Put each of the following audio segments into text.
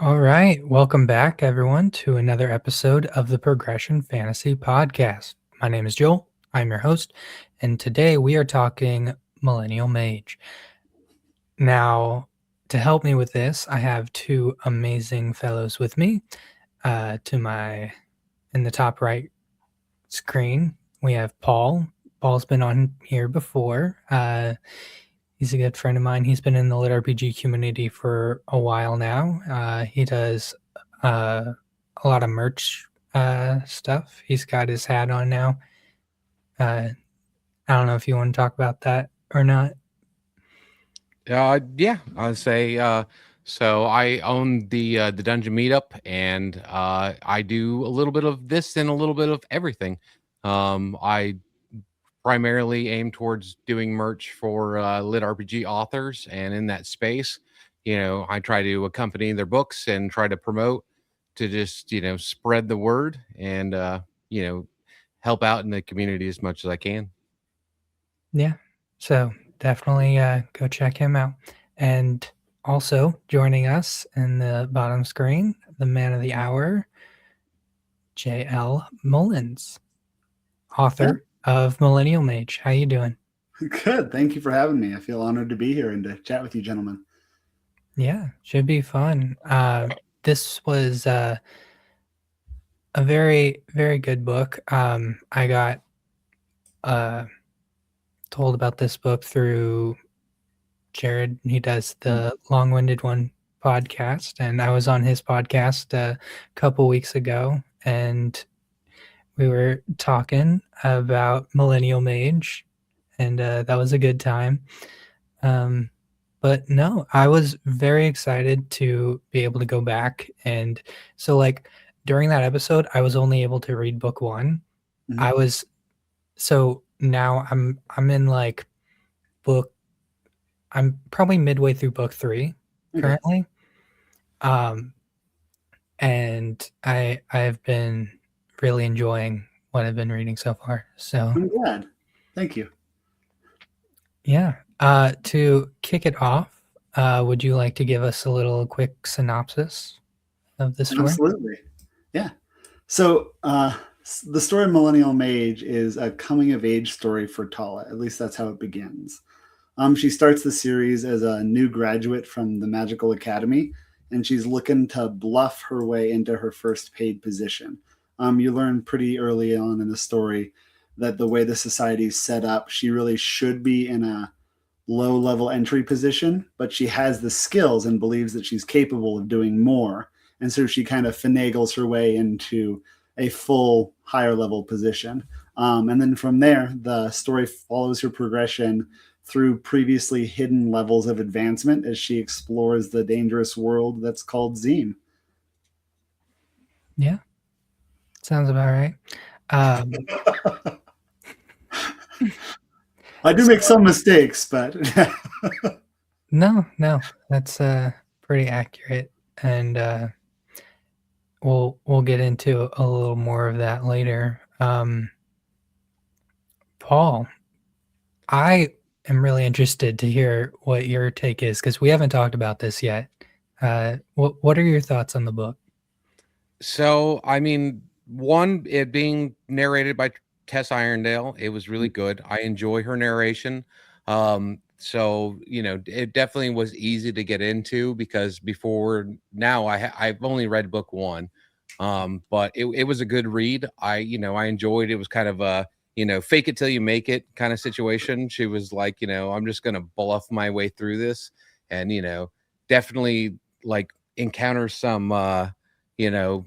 All right. Welcome back, everyone, to another episode of the Progression Fantasy Podcast. My name is Joel. I'm your host. And today we are talking Millennial Mage. Now, to help me with this, I have two amazing fellows with me. In the top right screen, we have Paul. Paul's been on here before. He's a good friend of mine. He's been in the Lit RPG community for a while now. He does a lot of merch stuff. He's got his hat on now. I don't know if you want to talk about that or not. Yeah, I'd say so I own the Dungeon Meetup, and I do a little bit of this and a little bit of everything. I primarily aim towards doing merch for lit RPG authors, and in that space, I try to accompany their books and try to promote to just spread the word and you know help out in the community as much as I can. Yeah. So definitely go check him out. And also joining us in the bottom screen, the man of the hour, J.L. Mullins, Yeah, author of Millennial Mage. How you doing? good. Thank you for having me. I feel honored to be here and to chat with you, gentlemen. Yeah, should be fun. This was a very, very good book. I got told about this book through Jared. He does the Long Winded One podcast, and I was on his podcast a couple weeks ago, and we were talking about Millennial Mage, and that was a good time. But no, I was very excited to be able to go back. And so, like, during that episode, I was only able to read book one. Mhm. I was so now I'm in like book I'm probably midway through book three Okay. currently. And I've been really enjoying what I've been reading so far. So I'm glad. Thank you. yeah. To kick it off, would you like to give us a little quick synopsis of the story? Absolutely. Yeah. So, the story of Millennial Mage is a coming of age story for Tala. At least that's how it begins. She starts the series as a new graduate from the Magical Academy, and she's looking to bluff her way into her first paid position. You learn pretty early on in the story that the way the society is set up, she really should be in a low level entry position, but she has the skills and believes that she's capable of doing more. And so she kind of finagles her way into a full higher level position. And then from there, the story follows her progression through previously hidden levels of advancement as she explores the dangerous world that's called Zine. Yeah, sounds about right. I do make some mistakes, but No, that's pretty accurate, and we'll get into a little more of that later. Paul, I am really interested to hear what your take is because we haven't talked about this yet. What are your thoughts on the book? So, I mean, one, it being narrated by Tess Irondale, it was really good. I enjoy her narration. So it definitely was easy to get into because before now I've only read book one. But it was a good read. I enjoyed it. It was kind of a fake it till you make it kind of situation. She was like, I'm just gonna bluff my way through this, and definitely like encounter some you know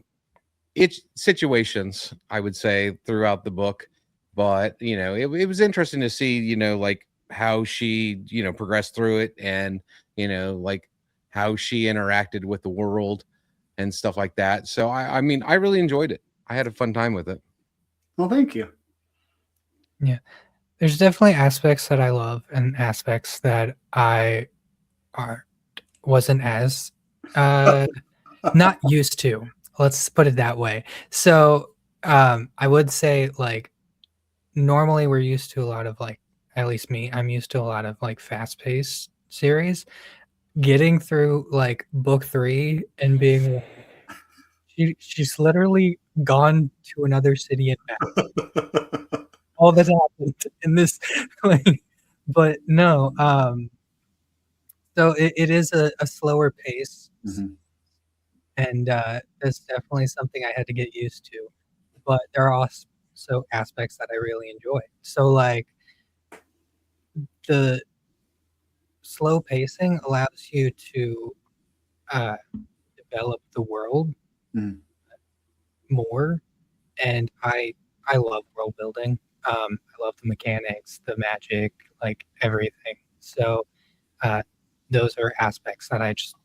it's situations, I would say, throughout the book. But it was interesting to see like how she progressed through it, and like how she interacted with the world and stuff like that. So I mean, I really enjoyed it. I had a fun time with it. well, thank you. Yeah, there's definitely aspects that I love and aspects that I wasn't as not used to. Let's put it that way. So I would say like normally we're used to a lot of like, at least me, I'm used to a lot of like fast paced series. getting through like book 3 and being like, she's literally gone to another city and back. All that happened in this, like, but no. So it is a slower pace, Mhm. and that's definitely something I had to get used to. But there are also aspects that I really enjoy. So like the slow pacing allows you to uh, develop the world Mhm. more, and I love world building. I love the mechanics, the magic, like everything. So those are aspects that I just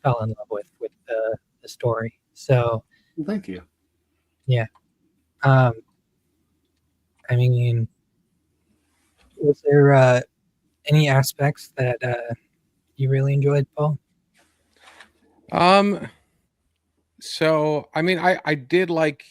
fell in love with the story. So Well, thank you. yeah, um, I mean, was there any aspects that you really enjoyed, Paul? Um, so I mean, I did like,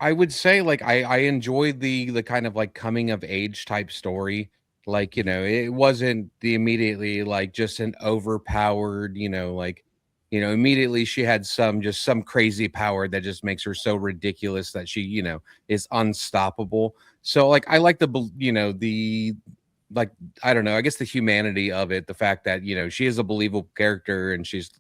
I would say like I enjoyed the kind of like coming of age type story. Like, it wasn't the immediately like just an overpowered, like, immediately she had some crazy power that just makes her so ridiculous that she, is unstoppable. So like I like the like, I don't know, I guess the humanity of it, the fact that, she is a believable character, and she's,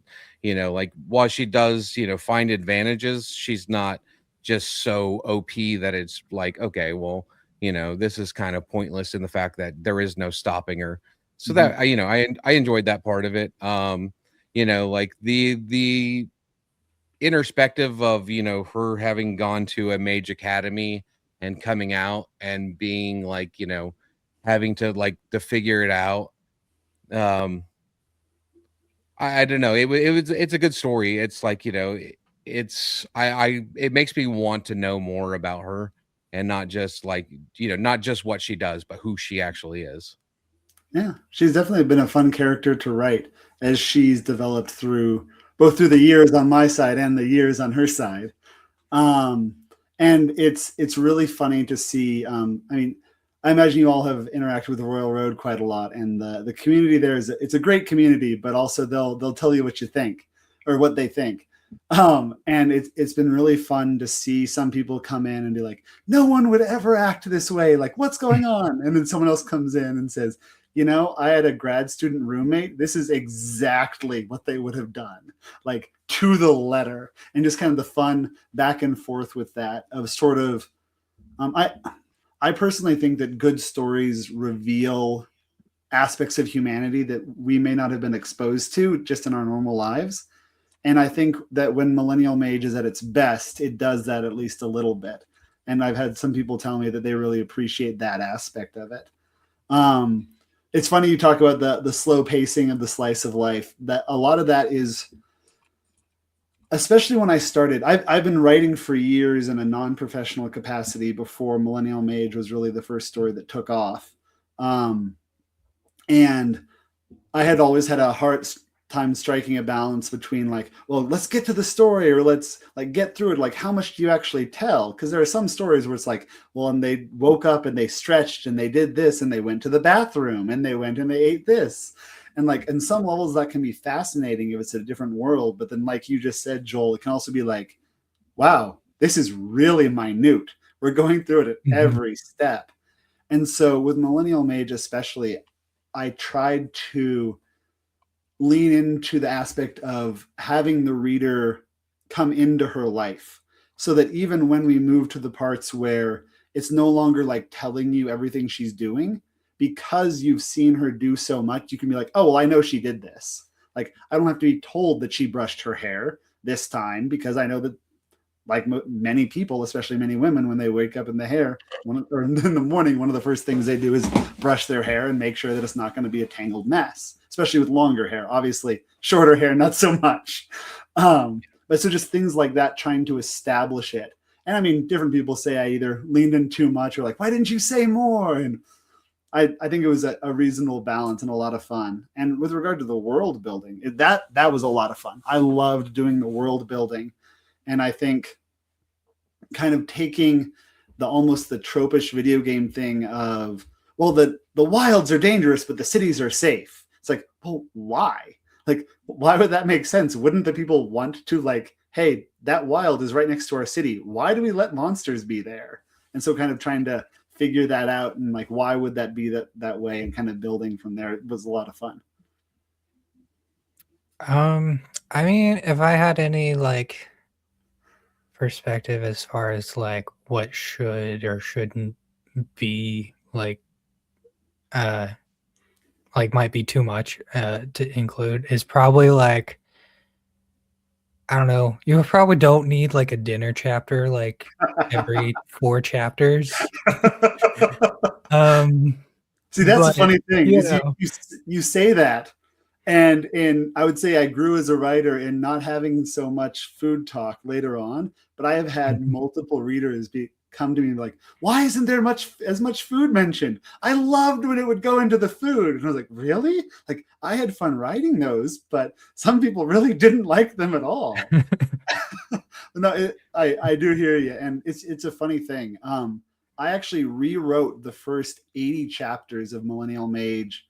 like, while she does, find advantages, she's not just so OP that it's like, okay, well, this is kind of pointless in the fact that there is no stopping her. So Mhm. that I enjoyed that part of it. Like the introspective of, her having gone to a mage academy and coming out and being like, having to like to figure it out. Um I don't know. It's a good story. It's like, it's it makes me want to know more about her, and not just like, not just what she does, but who she actually is. Yeah, she's definitely been a fun character to write as she's developed through both through the years on my side and the years on her side. Um, and it's really funny to see. I mean, I imagine you all have interacted with the Royal Road quite a lot, and the community there is it's a great community, but also they'll tell you what you think or what they think. And it's been really fun to see some people come in and be like, no one would ever act this way. Like, what's going on? And then someone else comes in and says, I had a grad student roommate. This is exactly what they would have done, like to the letter, and just kind of the fun back and forth with that of sort of. I personally think that good stories reveal aspects of humanity that we may not have been exposed to just in our normal lives. And I think that when Millennial Mage is at its best, it does that at least a little bit. And I've had some people tell me that they really appreciate that aspect of it. Um, it's funny you talk about the slow pacing of the slice of life. That a lot of that is, especially when I started. I've been writing for years in a non-professional capacity before Millennial Mage was really the first story that took off. Um, and I had always had a hard time striking a balance between like, well, let's get to the story or let's like get through it. Like, how much do you actually tell? Because there are some stories where it's like, well, and they woke up and they stretched and they did this and they went to the bathroom and they went and they ate this. And like in some levels that can be fascinating if it's a different world. But then like you just said, Joel, it can also be like, wow, this is really minute. We're going through it at Mhm. every step. And so with Millennial Mage especially, I tried to lean into the aspect of having the reader come into her life so that even when we move to the parts where it's no longer like telling you everything she's doing, because you've seen her do so much, you can be like, oh, well, I know she did this. Like, I don't have to be told that she brushed her hair this time because I know that, like many people, especially many women, when they wake up in the hair or in the morning, one of the first things they do is brush their hair and make sure that it's not going to be a tangled mess, especially with longer hair. Obviously, shorter hair, not so much. But so just things like that, trying to establish it. And I mean, different people say I either leaned in too much or like, why didn't you say more? And I think it was a reasonable balance and a lot of fun. And with regard to the world building, that was a lot of fun. I loved doing the world building. And I think kind of taking the almost the tropish video game thing of, well, the wilds are dangerous but the cities are safe. It's like, well, why? Like, why would that make sense? Wouldn't the people want to, like, hey, that wild is right next to our city. Why do we let monsters be there? And so kind of trying to figure that out and like, why would that be that way, and kind of building from there. It was a lot of fun. I mean, if I had any like perspective as far as like what should or shouldn't be like might be too much to include is probably like, I don't know, you probably don't need like a dinner chapter like every 4 chapters. See, that's a But, funny thing you is know. you say that, and I would say I grew as a writer in not having so much food talk later on, but I have had multiple readers come to me like, why isn't there as much food mentioned? I loved when it would go into the food. And I was like, really? Like, I had fun writing those, but some people really didn't like them at all. No, I do hear you, and it's a funny thing. I actually rewrote the first 80 chapters of Millennial Mage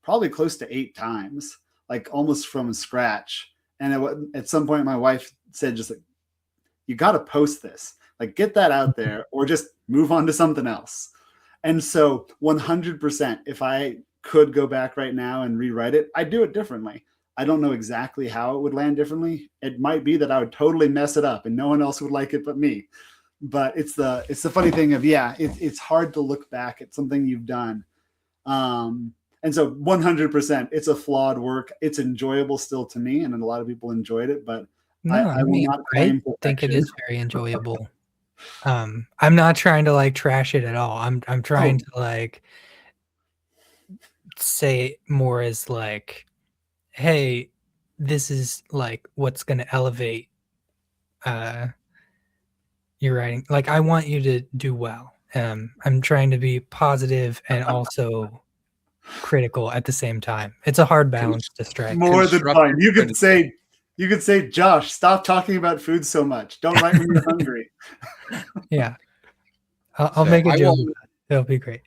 probably close to 8 times, like almost from scratch. And at some point, my wife said, just like, you got to post this, like get that out there, or just move on to something else. And so 100%, if I could go back right now and rewrite it, I'd do it differently. I don't know exactly how it would land differently. It might be that I would totally mess it up and no one else would like it but me. But it's the funny thing of, yeah, it's hard to look back at something you've done. And so 100%, it's a flawed work. It's enjoyable still to me, and a lot of people enjoyed it, but No, I will mean, not claim I think it perfection. is very enjoyable. I'm not trying to like trash it at all. I'm trying to like say more as like, hey, this is like what's going to elevate your writing. Like, I want you to do well. I'm trying to be positive and also critical at the same time. It's a hard balance to strike. More than fine. You could say, Josh, stop talking about food so much. Don't write when you're hungry. Yeah. I'll make a joke. It'll be great.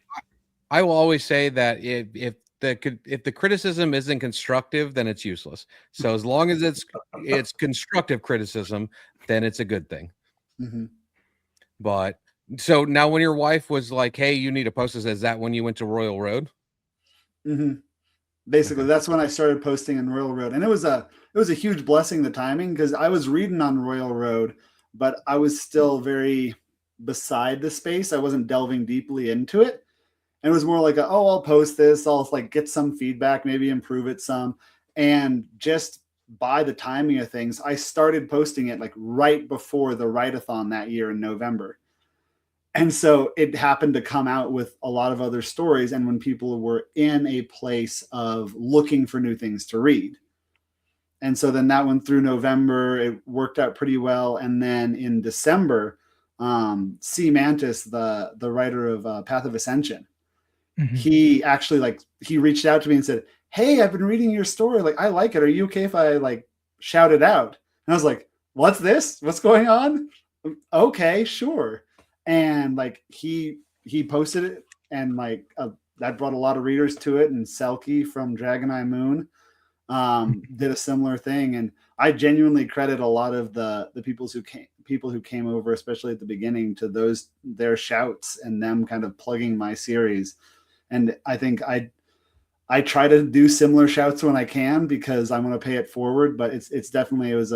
I will always say that if the criticism isn't constructive, then it's useless. So as long as it's constructive criticism, then it's a good thing. Mm-hmm. But so now, when your wife was like, "Hey, you need to post this," is that when you went to Royal Road? Mm-hmm. Basically, that's when I started posting in Royal Road, and it was a huge blessing, the timing, because I was reading on Royal Road, but I was still very beside the space. I wasn't delving deeply into it, and it was more like, I'll post this, I'll like get some feedback, maybe improve it some, and just by the timing of things, I started posting it like right before the write-a-thon that year in November. And so it happened to come out with a lot of other stories, and when people were in a place of looking for new things to read. And so then that went through November, it worked out pretty well. And then in December, C. Mantis, the writer of Path of Ascension, he actually he reached out to me and said, hey, I've been reading your story. Like, I like it. Are you okay if I like shout it out? And I was like, what's this? What's going on? Okay, sure. And like he posted it, and like that brought a lot of readers to it. And Selkie from Dragon Eye Moon did a similar thing. And I genuinely credit a lot of the people who came over, especially at the beginning, to their shouts and them kind of plugging my series. And I think I try to do similar shouts when I can, because I want to pay it forward. But it's definitely, it was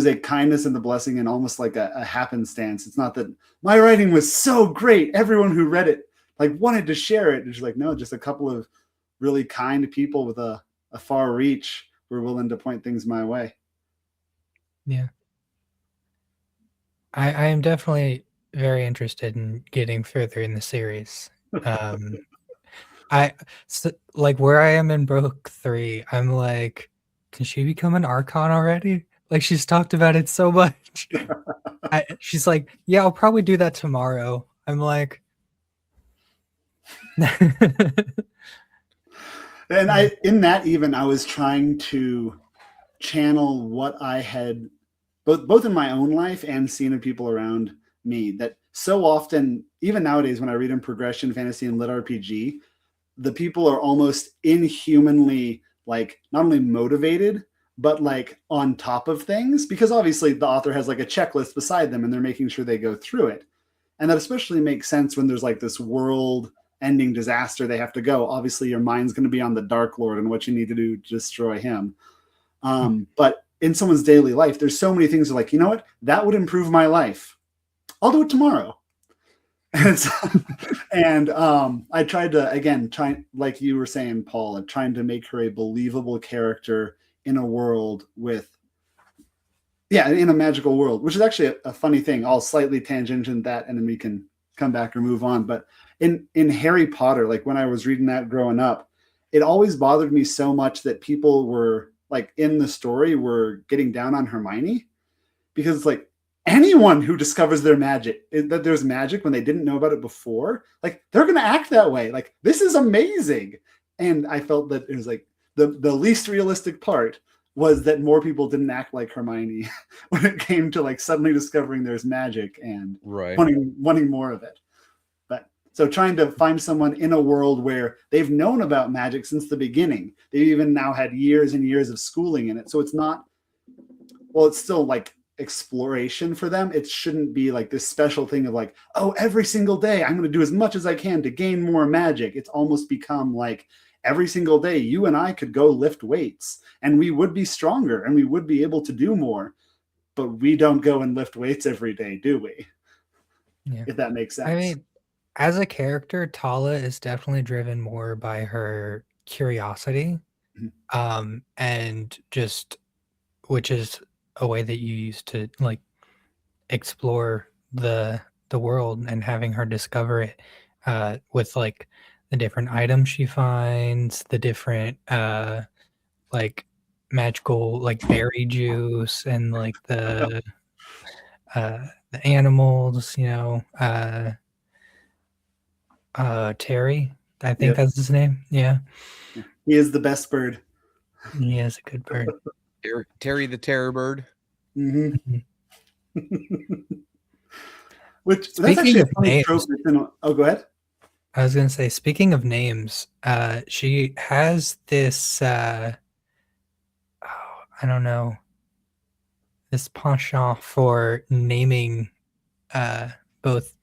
a kindness and the blessing, and almost like a happenstance. It's not that my writing was so great, everyone who read it like wanted to share it. It's like, no, just a couple of really kind people with a far reach were willing to point things my way. Yeah. I am definitely very interested in getting further in the series. Like where I am in book 3, I'm like, can she become an Archon already? Like, she's talked about it so much. She's like, yeah, I'll probably do that tomorrow. I'm like, and I was trying to channel what I had both in my own life and seen of people around me, that so often, even nowadays, when I read in progression, fantasy, and lit RPG, the people are almost inhumanly like not only motivated, but like on top of things, because obviously the author has like a checklist beside them and they're making sure they go through it. And that especially makes sense when there's like this world ending disaster they have to go. Obviously your mind's going to be on the Dark Lord and what you need to do to destroy him. But in someone's daily life, there's so many things like, you know what, that would improve my life. I'll do it tomorrow. And I tried to, again, like you were saying, Paul, trying to make her a believable character in a world with, in a magical world, which is actually a funny thing. I'll slightly tangent that and then we can come back or move on. But in Harry Potter, like when I was reading that growing up, it always bothered me so much that people were like in the story were getting down on Hermione, because it's like, anyone who discovers their magic, that there's magic when they didn't know about it before, like they're going to act that way. Like, this is amazing. And I felt that it was like the least realistic part was that more people didn't act like Hermione when it came to like suddenly discovering there's magic and wanting more of it. But so trying to find someone in a world where they've known about magic since the beginning, they've even now had years and years of schooling in it. So it's not, well, it's still like exploration for them. It shouldn't be like this special thing of like, oh, every single day I'm going to do as much as I can to gain more magic. It's almost become like every single day you and I could go lift weights and we would be stronger and we would be able to do more, but we don't go and lift weights every day, do we? Yeah. If that makes sense. I mean, as a character, Tala is definitely driven more by her curiosity, and just, which is a way that you use to like explore the world, and having her discover it with like the different items she finds, the different like magical like berry juice, and like the animals, you know, Terry, I think that's his name. Yeah, he is the best bird. He is a good bird. Terry the Terror Bird. Mm-hmm. Which speaking that's actually a funny trope. Oh, go ahead. I was going to say, speaking of names, she has this, I don't know, this penchant for naming both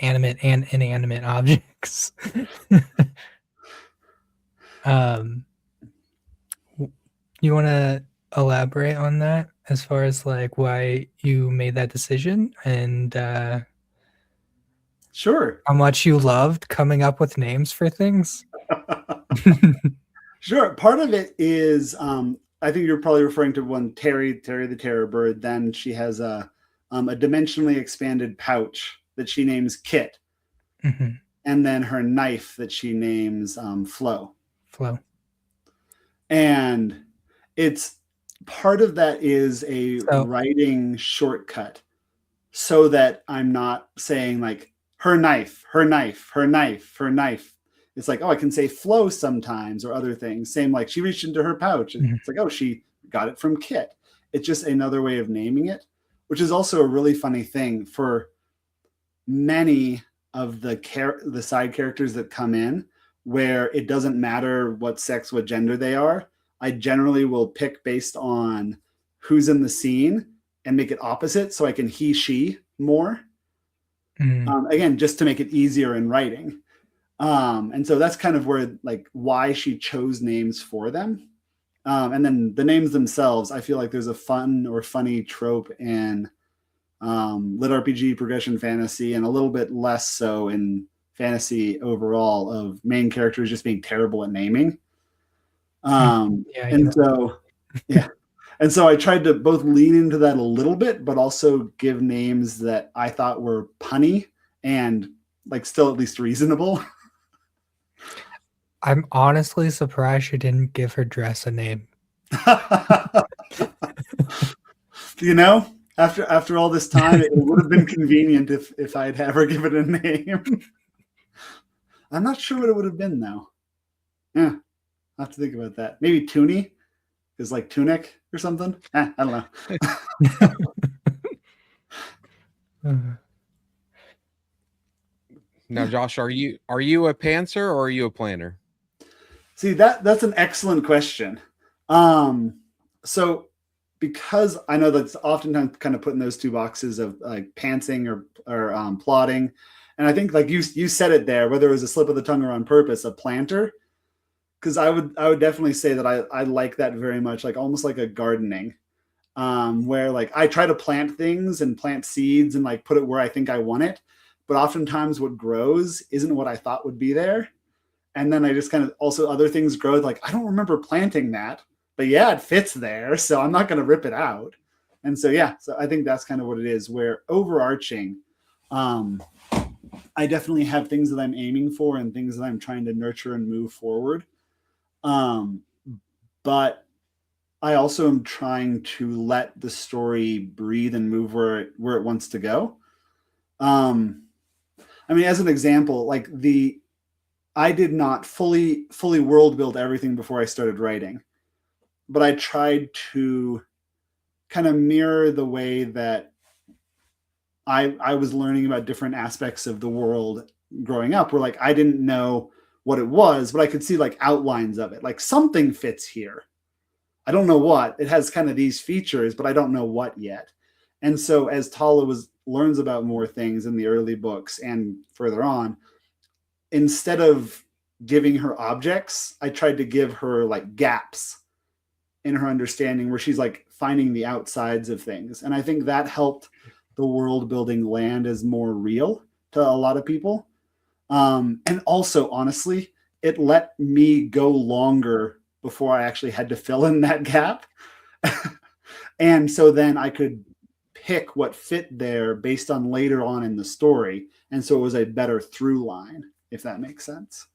animate and inanimate objects. You want to elaborate on that as far as like why you made that decision, and sure, how much you loved coming up with names for things? Sure. Part of it is, I think you're probably referring to one, Terry the Terror Bird. Then she has a dimensionally expanded pouch that she names Kit, and then her knife that she names Flo. And it's part of that is a writing shortcut, so that I'm not saying like her knife. It's like, oh, I can say Flo sometimes, or other things. Same, like she reached into her pouch. It's like, oh, she got it from Kit. It's just another way of naming it, which is also a really funny thing for many of the side characters that come in, where it doesn't matter what sex, what gender they are. I generally will pick based on who's in the scene and make it opposite, so I can he, she more. Again, just to make it easier in writing. And so that's kind of where, like, why she chose names for them. And then the names themselves, I feel like there's a fun or funny trope in lit RPG, progression fantasy, and a little bit less so in fantasy overall, of main characters just being terrible at naming. And so I tried to both lean into that a little bit, but also give names that I thought were punny and like still at least reasonable. I'm honestly surprised you didn't give her dress a name. You know, after all this time, it would have been convenient if I'd ever given it a name. I'm not sure what it would have been, though. Yeah, I'll have to think about that. Maybe Toonie is like tunic or something. I don't know. Now, Josh, are you a pantser or are you a planner? See, that's an excellent question. So because I know that's oftentimes kind of put in those two boxes of like pantsing or plotting, and I think like you said it there, whether it was a slip of the tongue or on purpose, a planter. Because I would definitely say that I like that very much, like almost like a gardening, where like I try to plant things and plant seeds and like put it where I think I want it, but oftentimes what grows isn't what I thought would be there. And then I just kind of also other things grow like I don't remember planting that, but yeah, it fits there, so I'm not going to rip it out. And so yeah, so I think that's kind of what it is. Where overarching, um, I definitely have things that I'm aiming for and things that I'm trying to nurture and move forward. Um, but I also am trying to let the story breathe and move where it wants to go. Um, I mean, as an example, like I did not fully world build everything before I started writing, but I tried to kind of mirror the way that I was learning about different aspects of the world growing up, where like I didn't know what it was, but I could see like outlines of it. Like something fits here. I don't know what. It has kind of these features, but I don't know what yet. And so as Tala learns about more things in the early books and further on, instead of giving her objects, I tried to give her like gaps in her understanding where she's like finding the outsides of things. And I think that helped the world building land as more real to a lot of people. And also, honestly, it let me go longer before I actually had to fill in that gap. And so then I could pick what fit there based on later on in the story. And so it was a better through line, if that makes sense.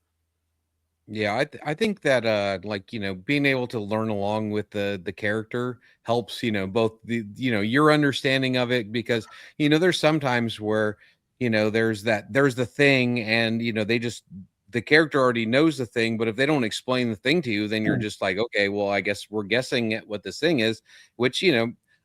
Yeah, I think that like, being able to learn along with the character helps, both your understanding of it, because there's sometimes where there's the thing, and the character already knows the thing, but if they don't explain the thing to you, then you're just like, okay, well, I guess we're guessing at what this thing is, which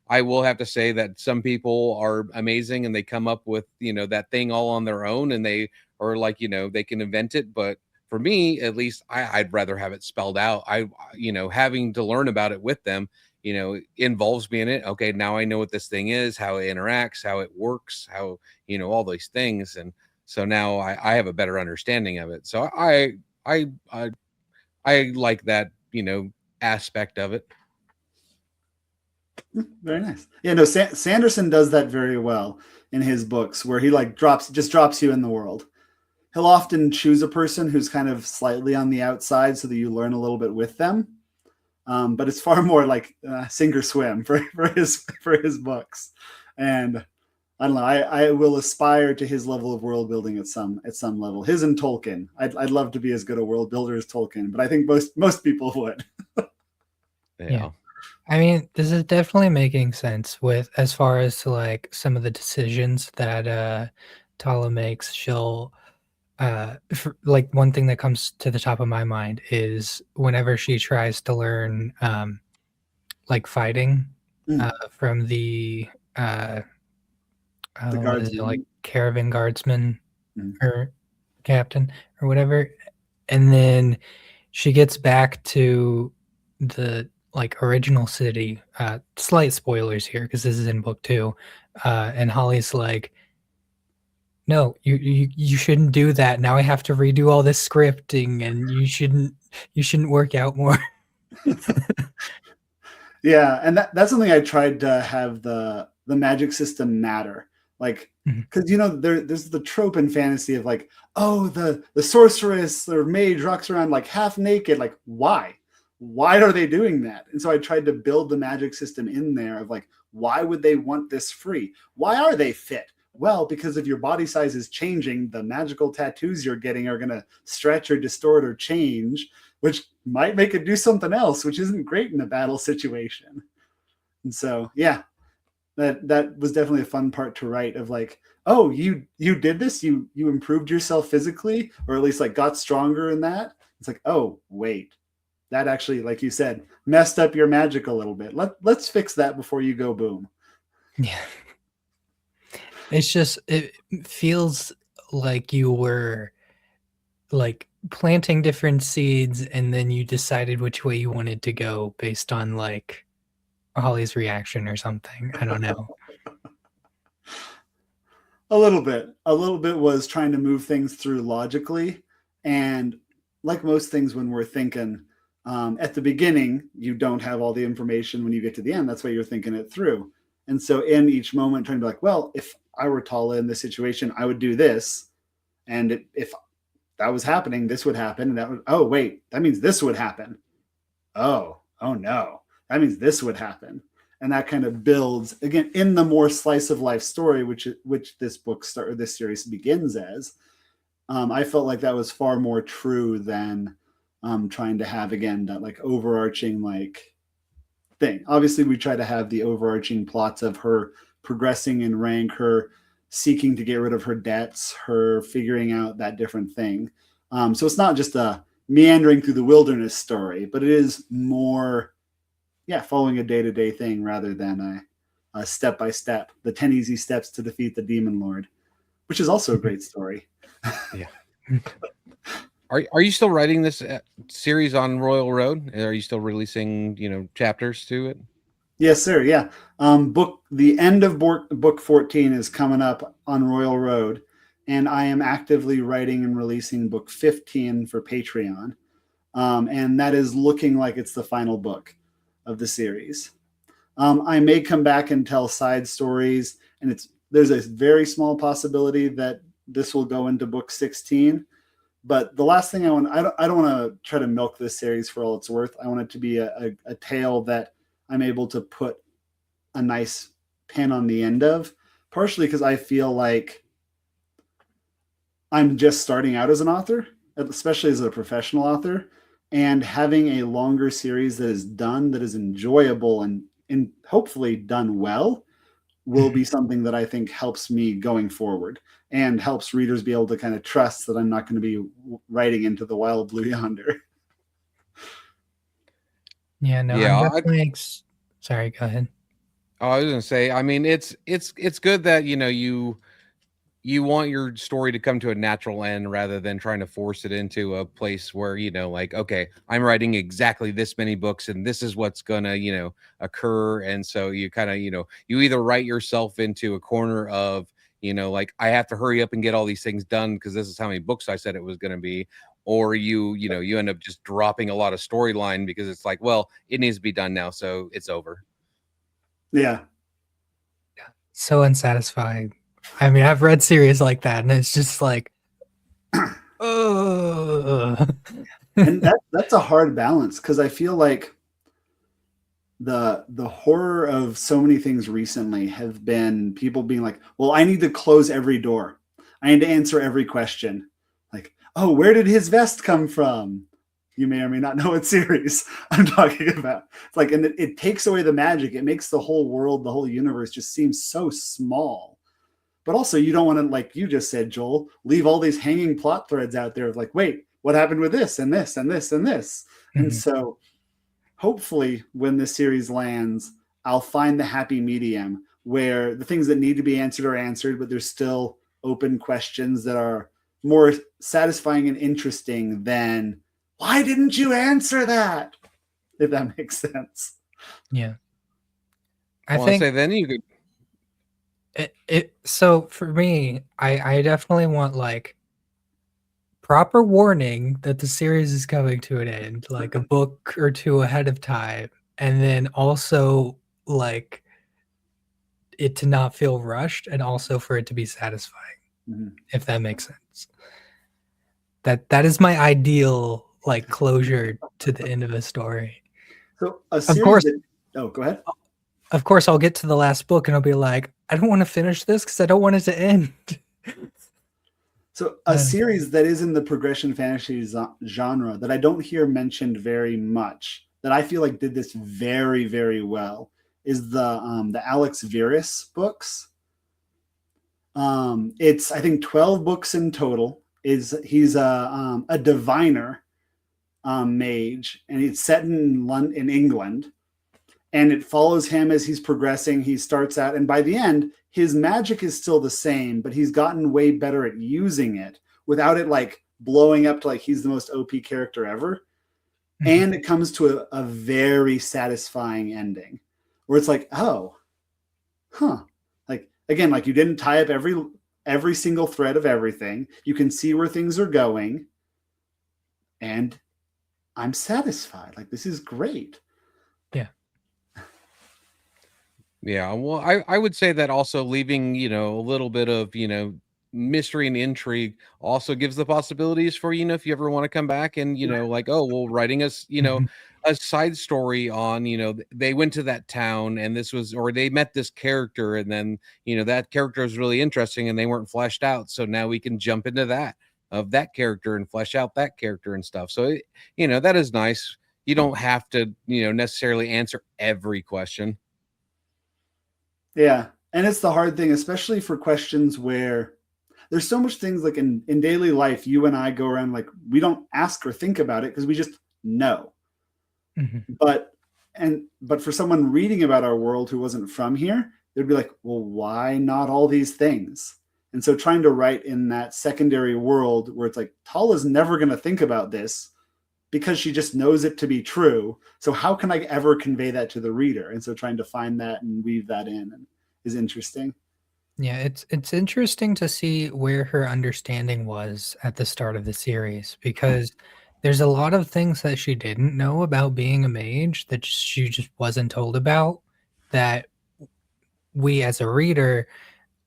I will have to say that some people are amazing and they come up with that thing all on their own, and they are like, they can invent it. But for me, at least, I'd rather have it spelled out. Having to learn about it with them, involves me in it. Okay, now I know what this thing is, how it interacts, how it works, how, all these things. And so now I have a better understanding of it. So I like that, aspect of it. Very nice. Yeah, no, Sanderson does that very well in his books, where he like drops you in the world. He'll often choose a person who's kind of slightly on the outside so that you learn a little bit with them. But it's far more like sink or swim for his books. And I don't know. I will aspire to his level of world building at some level. His and Tolkien. I'd love to be as good a world builder as Tolkien, but I think most people would. Yeah. I mean, this is definitely making sense with as far as to like some of the decisions that Tala makes. She'll like one thing that comes to the top of my mind is whenever she tries to learn like fighting from the what is it, like caravan guardsman or captain or whatever, and then she gets back to the like original city. Slight spoilers here because this is in book 2, and Holly's like, no, you shouldn't do that. Now I have to redo all this scripting, and you shouldn't work out more. Yeah, and that's something I tried to have the magic system matter. Like, because there's the trope in fantasy of like, oh, the sorceress or mage rocks around like half naked. Like, why? Why are they doing that? And so I tried to build the magic system in there of like, why would they want this free? Why are they fit? Well, because if your body size is changing, the magical tattoos you're getting are going to stretch or distort or change, which might make it do something else, which isn't great in a battle situation. And so, yeah, that was definitely a fun part to write of like, oh, you did this, you improved yourself physically, or at least like got stronger in that. It's like, oh, wait, that actually, like you said, messed up your magic a little bit. Let's fix that before you go boom. Yeah. It's just, it feels like you were like planting different seeds, and then you decided which way you wanted to go based on like Holly's reaction or something. I don't know. A little bit. A little bit was trying to move things through logically. And like most things when we're thinking, at the beginning, you don't have all the information when you get to the end. That's why you're thinking it through. And so in each moment, trying to be like, well, if I were Tala in this situation, I would do this. And if that was happening, this would happen. And that would, oh, wait, that means this would happen. Oh no, that means this would happen. And that kind of builds again in the more slice of life story, which this this series begins as. I felt like that was far more true than trying to have again that like overarching like thing. Obviously, we try to have the overarching plots of her progressing in rank, her seeking to get rid of her debts, her figuring out that different thing. So it's not just a meandering through the wilderness story, but it is more, following a day-to-day thing rather than a step-by-step, the 10 easy steps to defeat the demon lord, which is also a great story. Yeah. Are you still writing this series on Royal Road? Are you still releasing, chapters to it? Yes, sir. Yeah. The end of book 14 is coming up on Royal Road, and I am actively writing and releasing book 15 for Patreon. And that is looking like it's the final book of the series. I may come back and tell side stories, and there's a very small possibility that this will go into book 16. But the last thing I don't want to try to milk this series for all it's worth. I want it to be a tale that I'm able to put a nice pin on the end of, partially because I feel like I'm just starting out as an author, especially as a professional author, and having a longer series that is enjoyable and hopefully done well will be something that I think helps me going forward and helps readers be able to kind of trust that I'm not going to be writing into the wild blue yonder. Yeah, no, Yeah, I'm definitely sorry, go ahead. Oh, I was going to say, I mean, it's good that, you want your story to come to a natural end rather than trying to force it into a place where, like, okay, I'm writing exactly this many books and this is what's going to, occur. And so you kind of, you either write yourself into a corner of, like, I have to hurry up and get all these things done because this is how many books I said it was going to be. Or you end up just dropping a lot of storyline because it's like, well, it needs to be done now. So it's over. Yeah. So unsatisfying. I mean, I've read series like that, and it's just like, and that's a hard balance because I feel like the horror of so many things recently have been people being like, well, I need to close every door. I need to answer every question. Like, oh, where did his vest come from? You may or may not know what series I'm talking about. It's like, and it takes away the magic. It makes the whole world, the whole universe just seem so small. But also you don't want to, like you just said, Joel, leave all these hanging plot threads out there of like, wait, what happened with this and this and this and this? Mm-hmm. And so hopefully when this series lands, I'll find the happy medium where the things that need to be answered are answered, but there's still open questions that are more satisfying and interesting than, why didn't you answer that? If that makes sense. Yeah. I think say then you could. So for me, I definitely want like proper warning that the series is coming to an end, like a book or two ahead of time, and then also like it to not feel rushed and also for it to be satisfying, if that makes sense. That is my ideal like closure to the end of a story. So a series go ahead. Of course, I'll get to the last book and I'll be like, I don't want to finish this because I don't want it to end. So a series that is in the progression fantasy genre that I don't hear mentioned very much, that I feel like did this very, very well, is the Alex Virus books. It's, I think, 12 books in total. He's a diviner mage, and it's set in England. And it follows him as he's progressing. He starts out, and by the end, his magic is still the same, but he's gotten way better at using it without it like blowing up to like he's the most OP character ever. And it comes to a very satisfying ending where it's like, oh, huh. Like, again, like you didn't tie up every single thread of everything. You can see where things are going. And I'm satisfied. Like, this is great. Yeah. Yeah. Well, I would say that also leaving, you know, a little bit of, you know, mystery and intrigue also gives the possibilities for, you know, if you ever want to come back and, you know, like, oh, well, writing us, you know, a side story on, you know, they went to that town and this was, or they met this character and then, you know, that character was really interesting and they weren't fleshed out. So now we can jump into that of that character and flesh out that character and stuff. So, you know, that is nice. You don't have to, you know, necessarily answer every question. Yeah. And it's the hard thing, especially for questions where there's so much things like in daily life, you and I go around like we don't ask or think about it because we just know. But for someone reading about our world who wasn't from here, they'd be like, well, why not all these things? And so trying to write in that secondary world where it's like Tala's never going to think about this because she just knows it to be true. So how can I ever convey that to the reader? And so trying to find that and weave that in is interesting. Yeah, it's interesting to see where her understanding was at the start of the series, because there's a lot of things that she didn't know about being a mage that she just wasn't told about, that we as a reader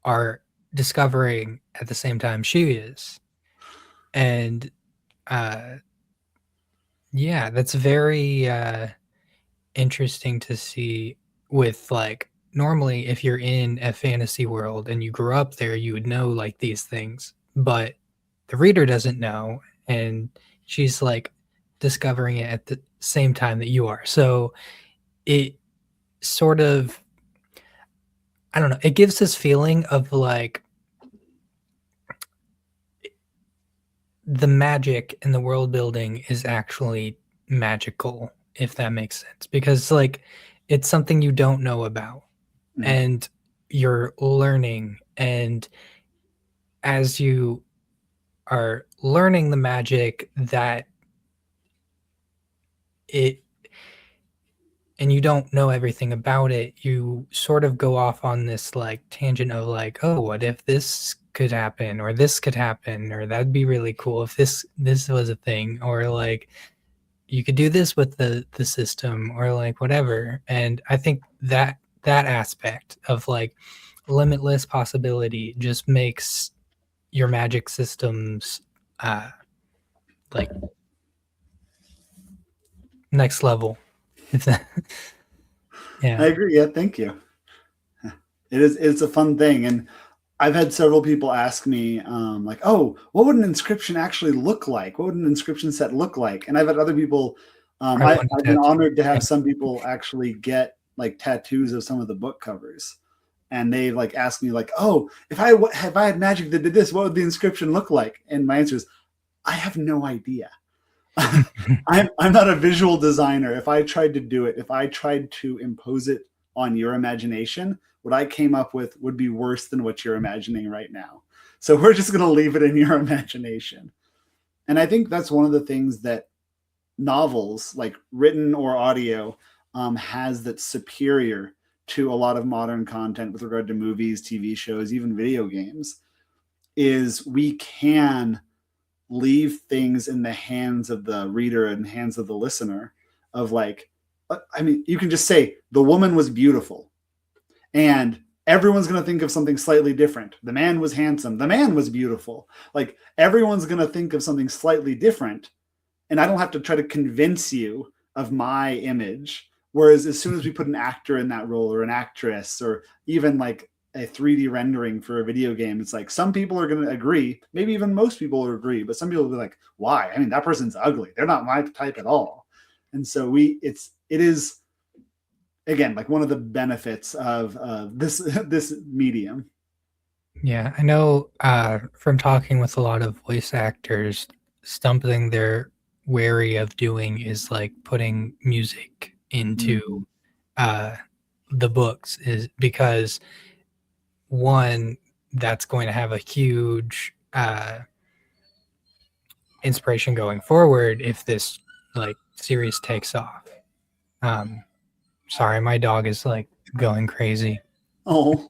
are discovering at the same time she is. And yeah, that's very interesting to see. With like, normally if you're in a fantasy world and you grew up there, you would know like these things, but the reader doesn't know, and she's like discovering it at the same time that you are. So it sort of, I don't know, it gives this feeling of like the magic in the world building is actually magical, if that makes sense, because like it's something you don't know about and you're learning, and as you are learning the magic that it, and you don't know everything about it, you sort of go off on this like tangent of like, oh, what if this could happen, or this could happen, or that'd be really cool if this was a thing, or like you could do this with the system, or like whatever. And I think that that aspect of like limitless possibility just makes your magic systems like next level. If that, yeah. I agree. Yeah, thank you. It's a fun thing. And I've had several people ask me, like, oh, what would an inscription actually look like? What would an inscription set look like? And I've had other people, I've been honored to have some people actually get like tattoos of some of the book covers. And they like asked me like, oh, if I had magic that did this, what would the inscription look like? And my answer is, I have no idea. I'm not a visual designer. If I tried to do it, if I tried to impose it on your imagination, what I came up with would be worse than what you're imagining right now. So we're just going to leave it in your imagination. And I think that's one of the things that novels, like written or audio, has that's superior to a lot of modern content with regard to movies, TV shows, even video games, is we can leave things in the hands of the reader and hands of the listener of like, I mean, you can just say the woman was beautiful and everyone's going to think of something slightly different. The man was handsome. The man was beautiful. Like everyone's going to think of something slightly different. And I don't have to try to convince you of my image. Whereas as soon as we put an actor in that role or an actress or even like a 3D rendering for a video game, it's like some people are going to agree, maybe even most people will agree, but some people will be like, why? I mean, that person's ugly. They're not my type at all. And so it is again, like one of the benefits of this medium. Yeah, I know from talking with a lot of voice actors, something they're wary of doing is like putting music into the books, is because one, that's going to have a huge inspiration going forward if this like series takes off. Sorry, my dog is like going crazy. Oh,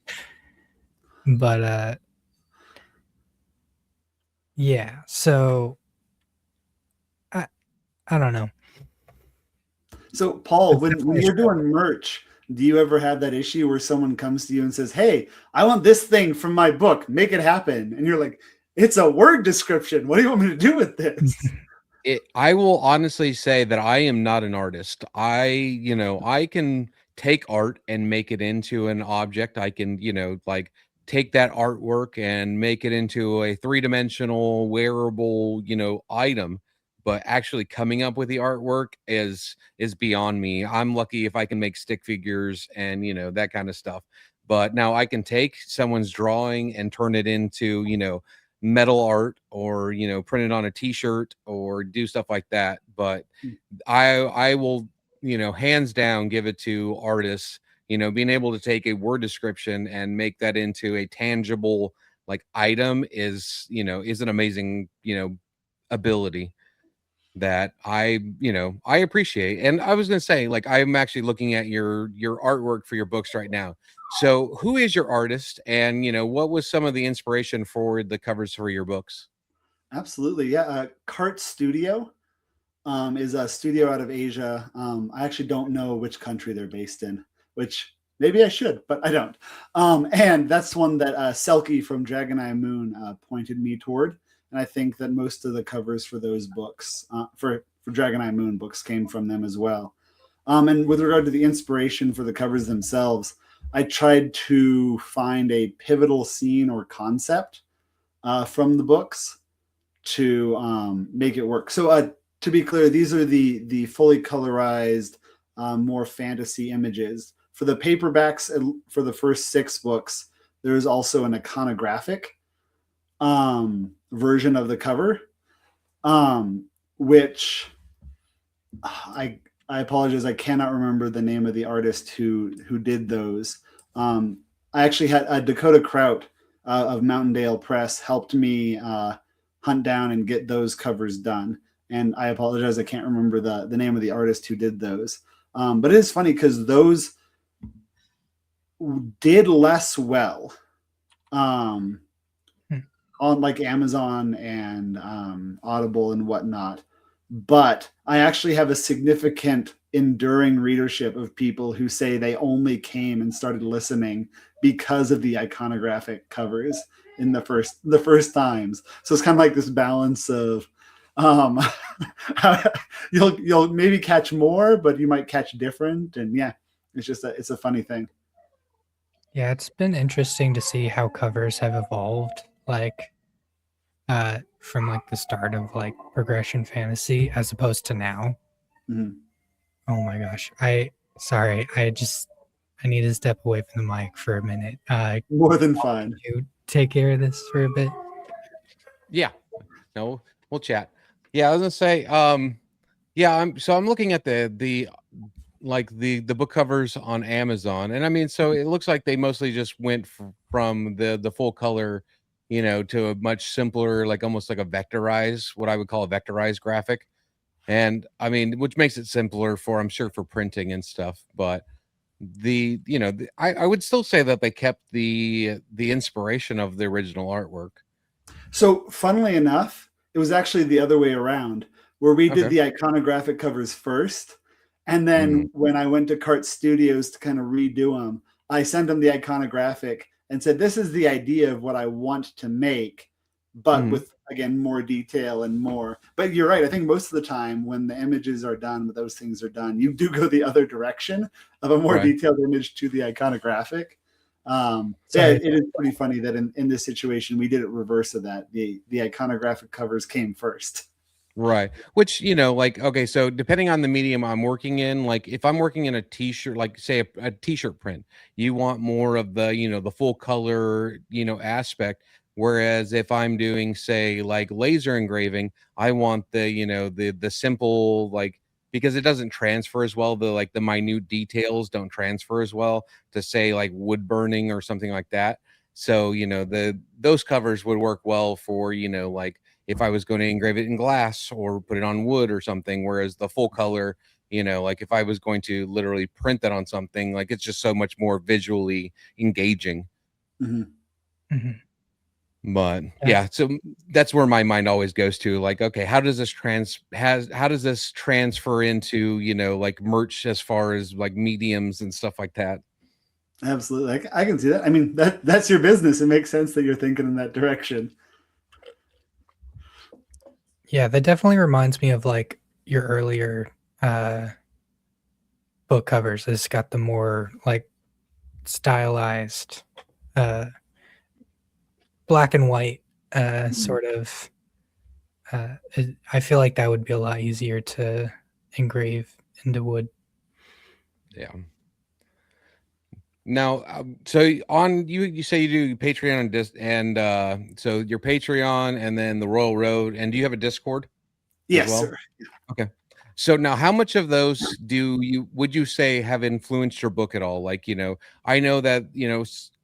But yeah, so I don't know. so Paul, It's when definitely you're a struggle. doing merch, do you ever have that issue where someone comes to you and says, "Hey, I want this thing from my book, make it happen," and you're like, "It's a word description. What do you want me to do with this?" I will honestly say that I am not an artist. I can take art and make it into an object. I can, like take that artwork and make it into a three-dimensional wearable, item. But actually coming up with the artwork is beyond me. I'm lucky if I can make stick figures and, that kind of stuff. But now I can take someone's drawing and turn it into, metal art, or print it on a t-shirt or do stuff like that. But I will, hands down give it to artists. Being able to take a word description and make that into a tangible like item is an amazing ability that I appreciate. And I was going to say, like, I'm actually looking at your artwork for your books right now. So who is your artist, and what was some of the inspiration for the covers for your books? Absolutely, yeah. Cart Studio is a studio out of Asia. I actually don't know which country they're based in, which maybe I should, but I don't. And that's one that Selkie from Dragon Eye Moon pointed me toward. And I think that most of the covers for those books, for Dragon Eye Moon books, came from them as well. And with regard to the inspiration for the covers themselves, I tried to find a pivotal scene or concept from the books to make it work. So to be clear, these are the fully colorized, more fantasy images. For the paperbacks, for the first 6 books, there's also an iconographic version of the cover, which I apologize, I cannot remember the name of the artist who did those. I actually had Dakota Kraut of Mountaindale Press helped me hunt down and get those covers done. And I apologize, I can't remember the name of the artist who did those. But it is funny because those did less well on like Amazon and Audible and whatnot. But I actually have a significant enduring readership of people who say they only came and started listening because of the iconographic covers in the first times. So it's kind of like this balance of you'll maybe catch more, but you might catch different. And yeah, it's a funny thing. Yeah, it's been interesting to see how covers have evolved, like from like the start of like progression fantasy as opposed to now. Mhm. Oh my gosh. Sorry, I need to step away from the mic for a minute. More than fine. You take care of this for a bit. Yeah, no, we'll chat. Yeah, I was gonna say, yeah, I'm looking at the like the book covers on Amazon, and I mean, so it looks like they mostly just went from the full color, to a much simpler, like almost like a vectorized, what I would call a vectorized graphic. And I mean, which makes it simpler for, I'm sure, for printing and stuff. But I would still say that they kept the inspiration of the original artwork. So, funnily enough, it was actually the other way around, where we did Okay. the iconographic covers first. And Mm, then when I went to Cart Studios to kind of redo them, I sent them the iconographic and said, "This is the idea of what I want to make, but mm, with, again, more detail and more." But you're right. I think most of the time when the images are done, when those things are done, you do go the other direction of a more right. detailed image to the iconographic. Yeah, Sorry. it is pretty funny that in this situation we did it reverse of that. The iconographic covers came first. Right. Which, like, okay, so depending on the medium I'm working in, like if I'm working in a t-shirt, like say a t-shirt print, you want more of the, the full color, aspect. Whereas if I'm doing, say, like laser engraving, I want the, the simple, like, because it doesn't transfer as well. The like the minute details don't transfer as well to, say, like wood burning or something like that. So, those covers would work well for, like if I was going to engrave it in glass or put it on wood or something. Whereas the full color, like if I was going to literally print that on something, like it's just so much more visually engaging. Mm-hmm. Mm-hmm. But yeah, so that's where my mind always goes to, like, okay, how does this transfer into, like merch as far as like mediums and stuff like that? Absolutely. I can see that. I mean, that's your business. It makes sense that you're thinking in that direction. Yeah, that definitely reminds me of like your earlier book covers. It's got the more like stylized black and white sort of. I feel like that would be a lot easier to engrave into wood. Yeah. Now, so on you say you do Patreon and so your Patreon and then the Royal Road, and do you have a Discord? Yes, well? sir. Okay. So now how much of those would you say have influenced your book at all? Like, I know that,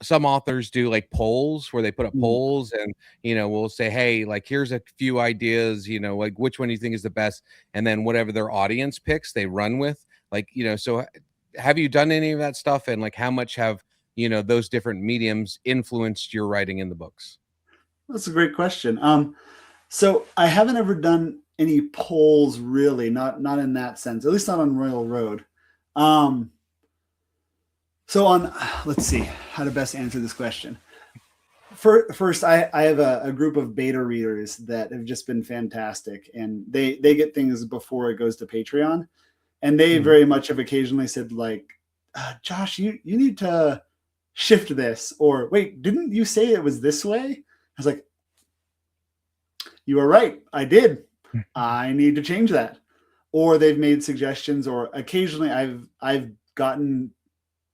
some authors do like polls where they put up polls and, we'll say, hey, like, here's a few ideas, like which one do you think is the best? And then whatever their audience picks, they run with, like, so have you done any of that stuff? And like, how much have, those different mediums influenced your writing in the books? That's a great question. So I haven't ever done any polls, really, not in that sense, at least not on Royal Road. So let's see how to best answer this question. First, I have a group of beta readers that have just been fantastic, and they get things before it goes to Patreon, and they very much have occasionally said, like, Josh, you need to shift this, or wait, didn't you say it was this way? I was like, you are right, I did. I need to change that. Or they've made suggestions, or occasionally I've gotten,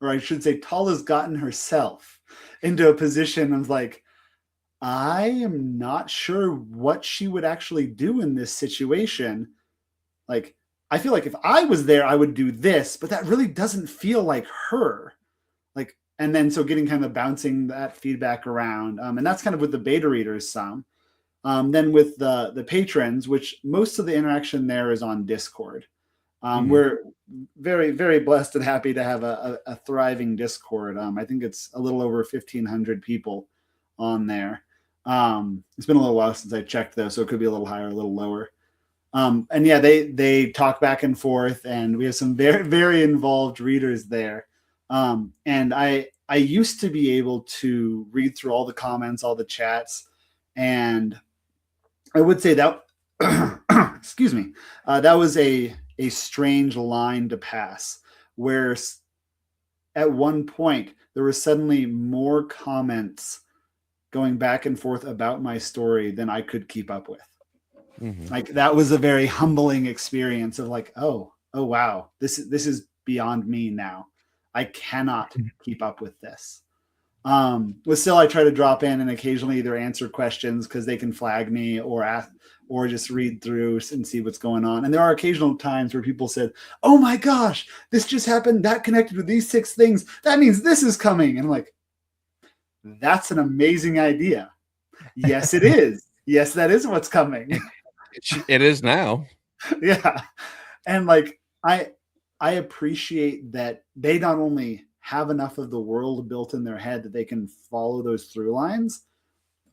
or I should say, Tala's gotten herself into a position of like, I am not sure what she would actually do in this situation. Like, I feel like if I was there, I would do this, but that really doesn't feel like her. Like, and then so getting kind of bouncing that feedback around. And that's kind of with the beta readers some. Then with the patrons, which most of the interaction there is on Discord. We're very, very blessed and happy to have a thriving Discord. I think it's a little over 1,500 people on there. It's been a little while since I checked, though, so it could be a little higher, a little lower. And yeah, they talk back and forth, and we have some very, very involved readers there. And I used to be able to read through all the comments, all the chats, and I would say that, excuse me, that was a strange line to pass, where at one point there was suddenly more comments going back and forth about my story than I could keep up with. Like, that was a very humbling experience of like, oh wow, this is beyond me now. I cannot keep up with this. But still, I try to drop in and occasionally either answer questions because they can flag me, or ask, or just read through and see what's going on. And there are occasional times where people said, oh my gosh, this just happened. That connected with these 6 things. That means this is coming. And I'm like, that's an amazing idea. Yes, it is. Yes, that is what's coming. It is now. Yeah. And like, I appreciate that they not only have enough of the world built in their head that they can follow those through lines,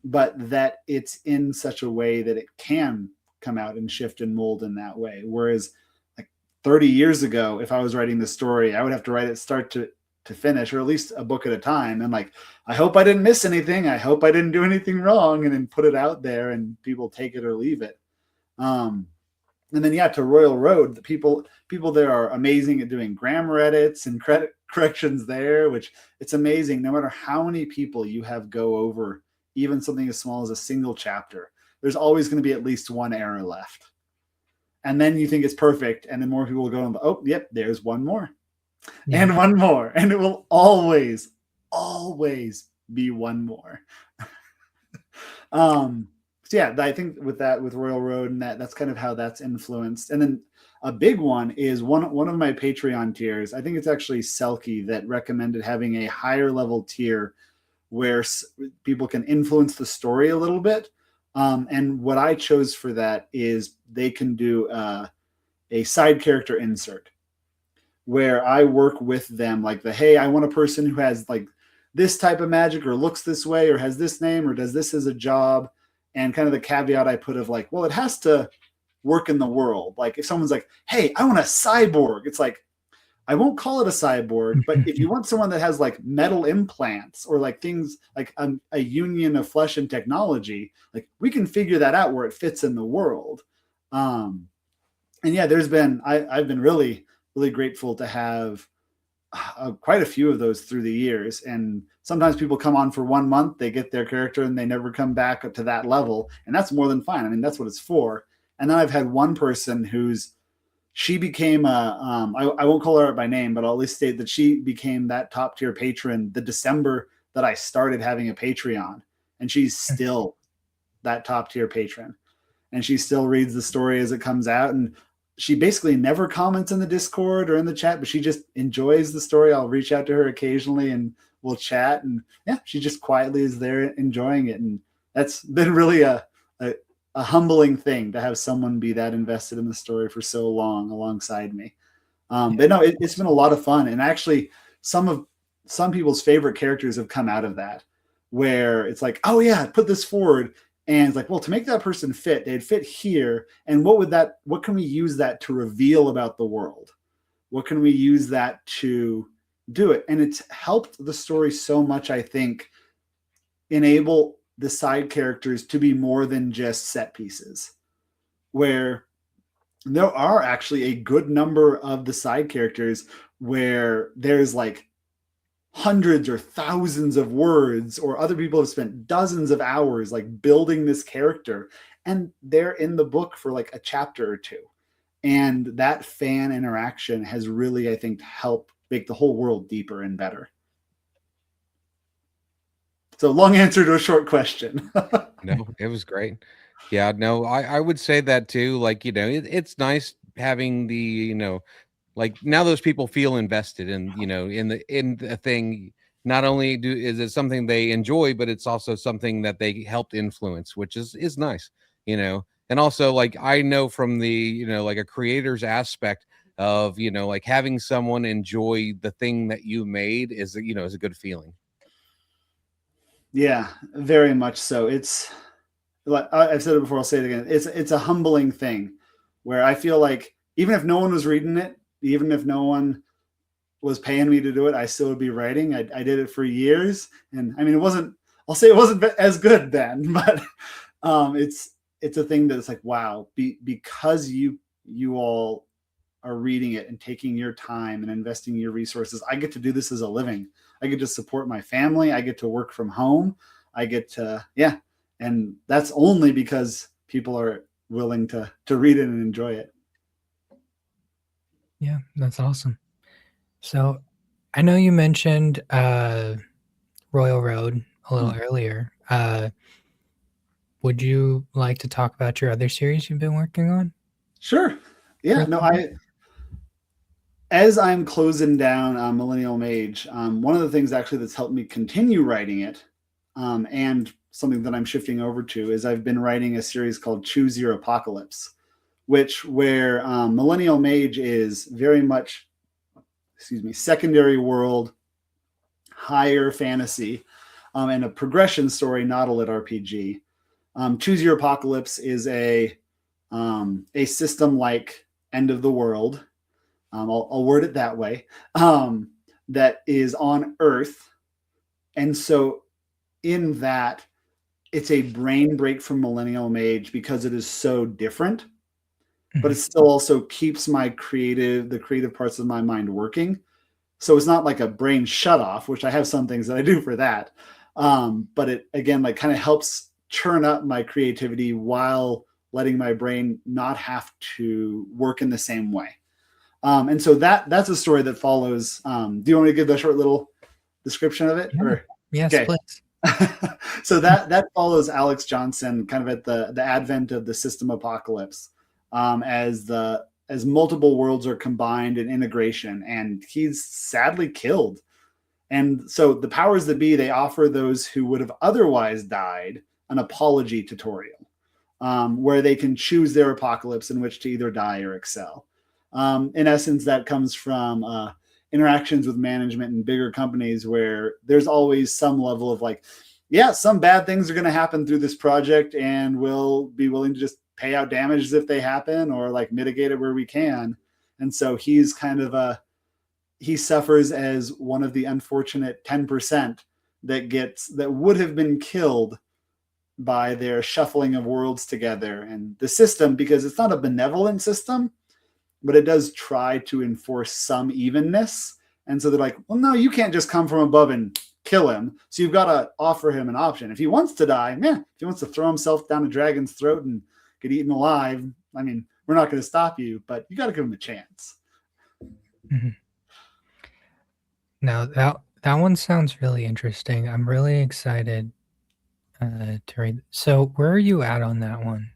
but that it's in such a way that it can come out and shift and mold in that way. Whereas like 30 years ago, if I was writing the story, I would have to write it start to finish, or at least a book at a time. And like, I hope I didn't miss anything. I hope I didn't do anything wrong, and then put it out there and people take it or leave it. And then, yeah, to Royal Road, the people there are amazing at doing grammar edits and corrections there, which it's amazing. No matter how many people you have go over even something as small as a single chapter, there's always going to be at least one error left. And then you think it's perfect, and then more people will go and, oh, yep, there's one more. Yeah. And one more. And it will always be one more. So yeah, I think with Royal Road and that's kind of how that's influenced. And then a big one is one of my Patreon tiers. I think it's actually Selkie that recommended having a higher level tier where people can influence the story a little bit, And what I chose for that is they can do a side character insert where I work with them, like hey, I want a person who has like this type of magic or looks this way or has this name or does this as a job. And kind of the caveat I put of like, well, it has to work in the world. Like if someone's like, hey, I want a cyborg, it's like, I won't call it a cyborg, but if you want someone that has like metal implants or like things like a union of flesh and technology, like we can figure that out where it fits in the world. And yeah, I've been really, really grateful to have quite a few of those through the years. And sometimes people come on for 1 month, they get their character and they never come back up to that level. And that's more than fine. I mean, that's what it's for. And then I've had one person she became I won't call her out by name, but I'll at least state that she became that top tier patron the December that I started having a Patreon. And she's still that top tier patron. And she still reads the story as it comes out. And she basically never comments in the Discord or in the chat, but she just enjoys the story. I'll reach out to her occasionally and we'll chat. And yeah, she just quietly is there enjoying it. And that's been really a humbling thing to have someone be that invested in the story for so long alongside me. But no, it's been a lot of fun. And actually some people's favorite characters have come out of that, where it's like, oh yeah, put this forward. And it's like, well, to make that person fit, they'd fit here. And what can we use that to reveal about the world? What can we use that to do it? And it's helped the story so much, I think, enable the side characters to be more than just set pieces, where there are actually a good number of the side characters where there's like hundreds or thousands of words, or other people have spent dozens of hours like building this character, and they're in the book for like a chapter or two. And that fan interaction has really, I think, helped make the whole world deeper and better. So long answer to a short question. No, it was great. Yeah, no, I would say that too. Like, it's nice having the, like now those people feel invested in, in the thing. Not only is it something they enjoy, but it's also something that they helped influence, which is nice, And also, like, I know from the, like a creator's aspect of, like having someone enjoy the thing that you made is a good feeling. Yeah, very much so. It's like I've said it before, I'll say it again. It's a humbling thing where I feel like even if no one was reading it, even if no one was paying me to do it, I still would be writing. I did it for years. And I mean, I'll say it wasn't as good then, but it's a thing that it's like, wow, because you all are reading it and taking your time and investing your resources, I get to do this as a living. I get to support my family. I get to work from home. I get to, and that's only because people are willing to read it and enjoy it. Yeah, that's awesome. So I know you mentioned Royal Road a little earlier. Would you like to talk about your other series you've been working on? Sure. Yeah, no, as I'm closing down Millennial Mage, one of the things actually that's helped me continue writing it, and something that I'm shifting over to, is I've been writing a series called Choose Your Apocalypse, where Millennial Mage is very much, secondary world, higher fantasy, and a progression story, not a lit RPG. Choose Your Apocalypse is a system like End of the World. I'll word it that way, that is on Earth. And so in that, it's a brain break from Millennial Mage because it is so different, but it still also keeps the creative parts of my mind working. So it's not like a brain shut off, which I have some things that I do for that. But it, again, like kind of helps churn up my creativity while letting my brain not have to work in the same way. And so that's a story that follows. Do you want me to give the short little description of it? Yeah. Or? Yes, Okay. please. So that follows Alex Johnson kind of at the advent of the system apocalypse, as multiple worlds are combined in integration, and he's sadly killed. And so the powers that be, they offer those who would have otherwise died an apology tutorial. where they can choose their apocalypse in which to either die or excel. In essence, that comes from interactions with management in bigger companies where there's always some level of like, yeah, some bad things are going to happen through this project, and we'll be willing to just pay out damages if they happen, or like mitigate it where we can. And so he's kind of he suffers as one of the unfortunate 10% that would have been killed by their shuffling of worlds together. And the system, because it's not a benevolent system, but it does try to enforce some evenness. And so they're like, well, no, you can't just come from above and kill him. So you've got to offer him an option. If he wants to die, if he wants to throw himself down a dragon's throat and get eaten alive, I mean, we're not going to stop you, but you got to give him a chance. Mm-hmm. Now that one sounds really interesting. I'm really excited to read. So where are you at on that one?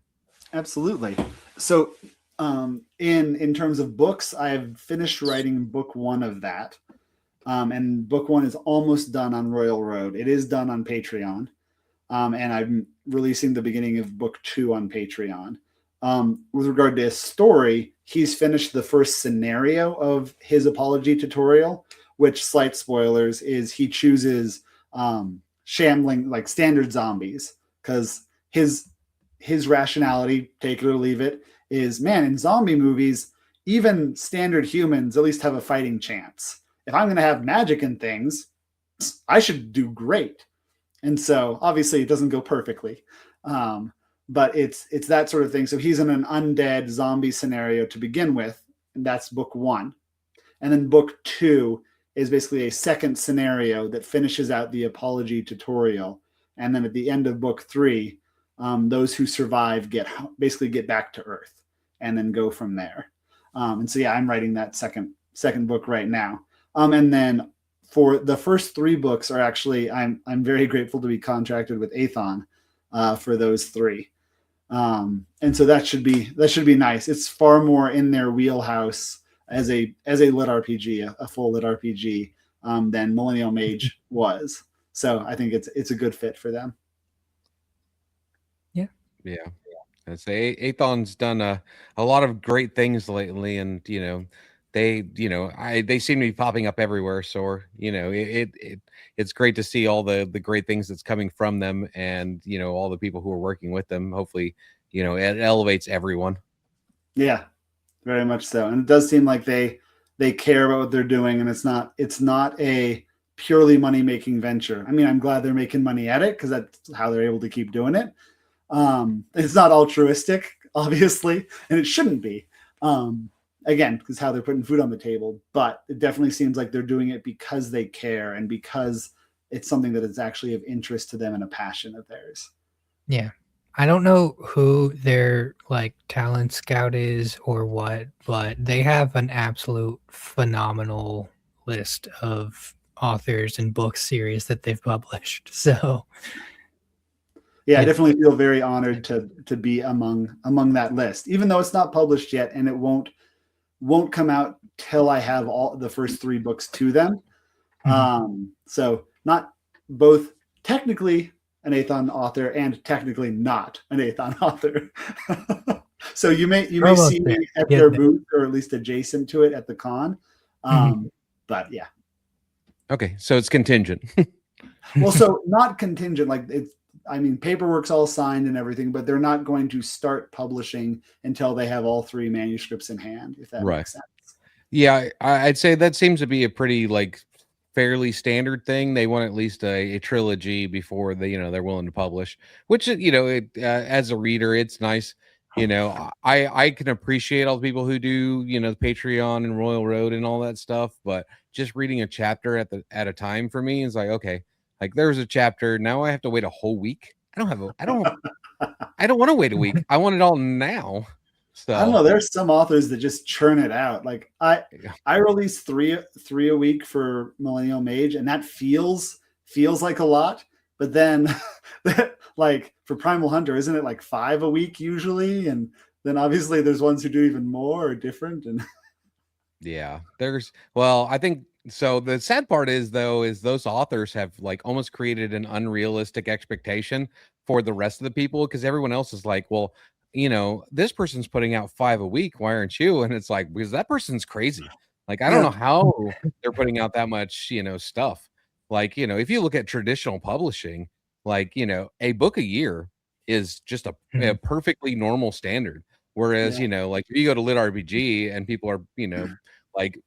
Absolutely. So in terms of books, I've finished writing book 1 of that. And book 1 is almost done on Royal Road. It is done on Patreon. And I'm releasing the beginning of book 2 on Patreon. With regard to his story, he's finished the first scenario of his apology tutorial, which, slight spoilers, is he chooses shambling, like standard zombies, because his rationality, take it or leave it, is, man, in zombie movies, even standard humans at least have a fighting chance. If I'm going to have magic and things, I should do great. And so obviously it doesn't go perfectly, but it's that sort of thing. So he's in an undead zombie scenario to begin with, and that's book 1. And then book 2 is basically a second scenario that finishes out the apology tutorial. And then at the end of book 3, those who survive get back to Earth and then go from there. And so, yeah, I'm writing that second book right now. And then for the first 3 books are actually, I'm very grateful to be contracted with Athon for those 3. And so that should be nice. It's far more in their wheelhouse as a lit RPG, a full lit RPG, than Millennial Mage was. So I think it's a good fit for them. Yeah. I'd say Athon's done a lot of great things lately, and they seem to be popping up everywhere. So it's great to see all the great things that's coming from them, and all the people who are working with them. Hopefully, it elevates everyone. Yeah, very much so. And it does seem like they care about what they're doing, and it's not a purely money-making venture. I mean, I'm glad they're making money at it, because that's how they're able to keep doing it. It's not altruistic, obviously, and it shouldn't be. Again, because how they're putting food on the table, but it definitely seems like they're doing it because they care and because it's something that is actually of interest to them and a passion of theirs. Yeah. I don't know who their like talent scout is or what, but they have an absolute phenomenal list of authors and book series that they've published. So yeah, I definitely feel very honored to be among that list, even though it's not published yet, and it won't come out till I have all the first 3 books to them. Mm-hmm. So not both technically an Athon author and technically not an Athon author. So you may see me at their booth, or at least adjacent to it at the con. But yeah. Okay, so it's contingent. Well, so not contingent, like paperwork's all signed and everything, but they're not going to start publishing until they have all 3 manuscripts in hand, if that makes sense. Yeah, I'd say that seems to be a pretty fairly standard thing. They want at least a trilogy before they're willing to publish, which as a reader, it's nice. I can appreciate all the people who do Patreon and Royal Road and all that stuff, but just reading a chapter at a time for me is like, okay, like there's a chapter, now I have to wait a whole week. I don't want to wait a week. I want it all now. So I don't know. There's some authors that just churn it out. Like I release three a week for Millennial Mage, and that feels like a lot. But then, like for Primal Hunter, isn't it like 5 a week usually? And then obviously there's ones who do even more or different. And yeah, I think So the sad part is though, is those authors have like almost created an unrealistic expectation for the rest of the people because everyone else is like, well, this person's putting out 5 a week. Why aren't you? And it's like, because that person's crazy. Like, I don't Yeah. know how they're putting out that much, stuff. Like, if you look at traditional publishing, like, a book a year is just a perfectly normal standard. Whereas, Yeah. like if you go to Lit RPG and people are, like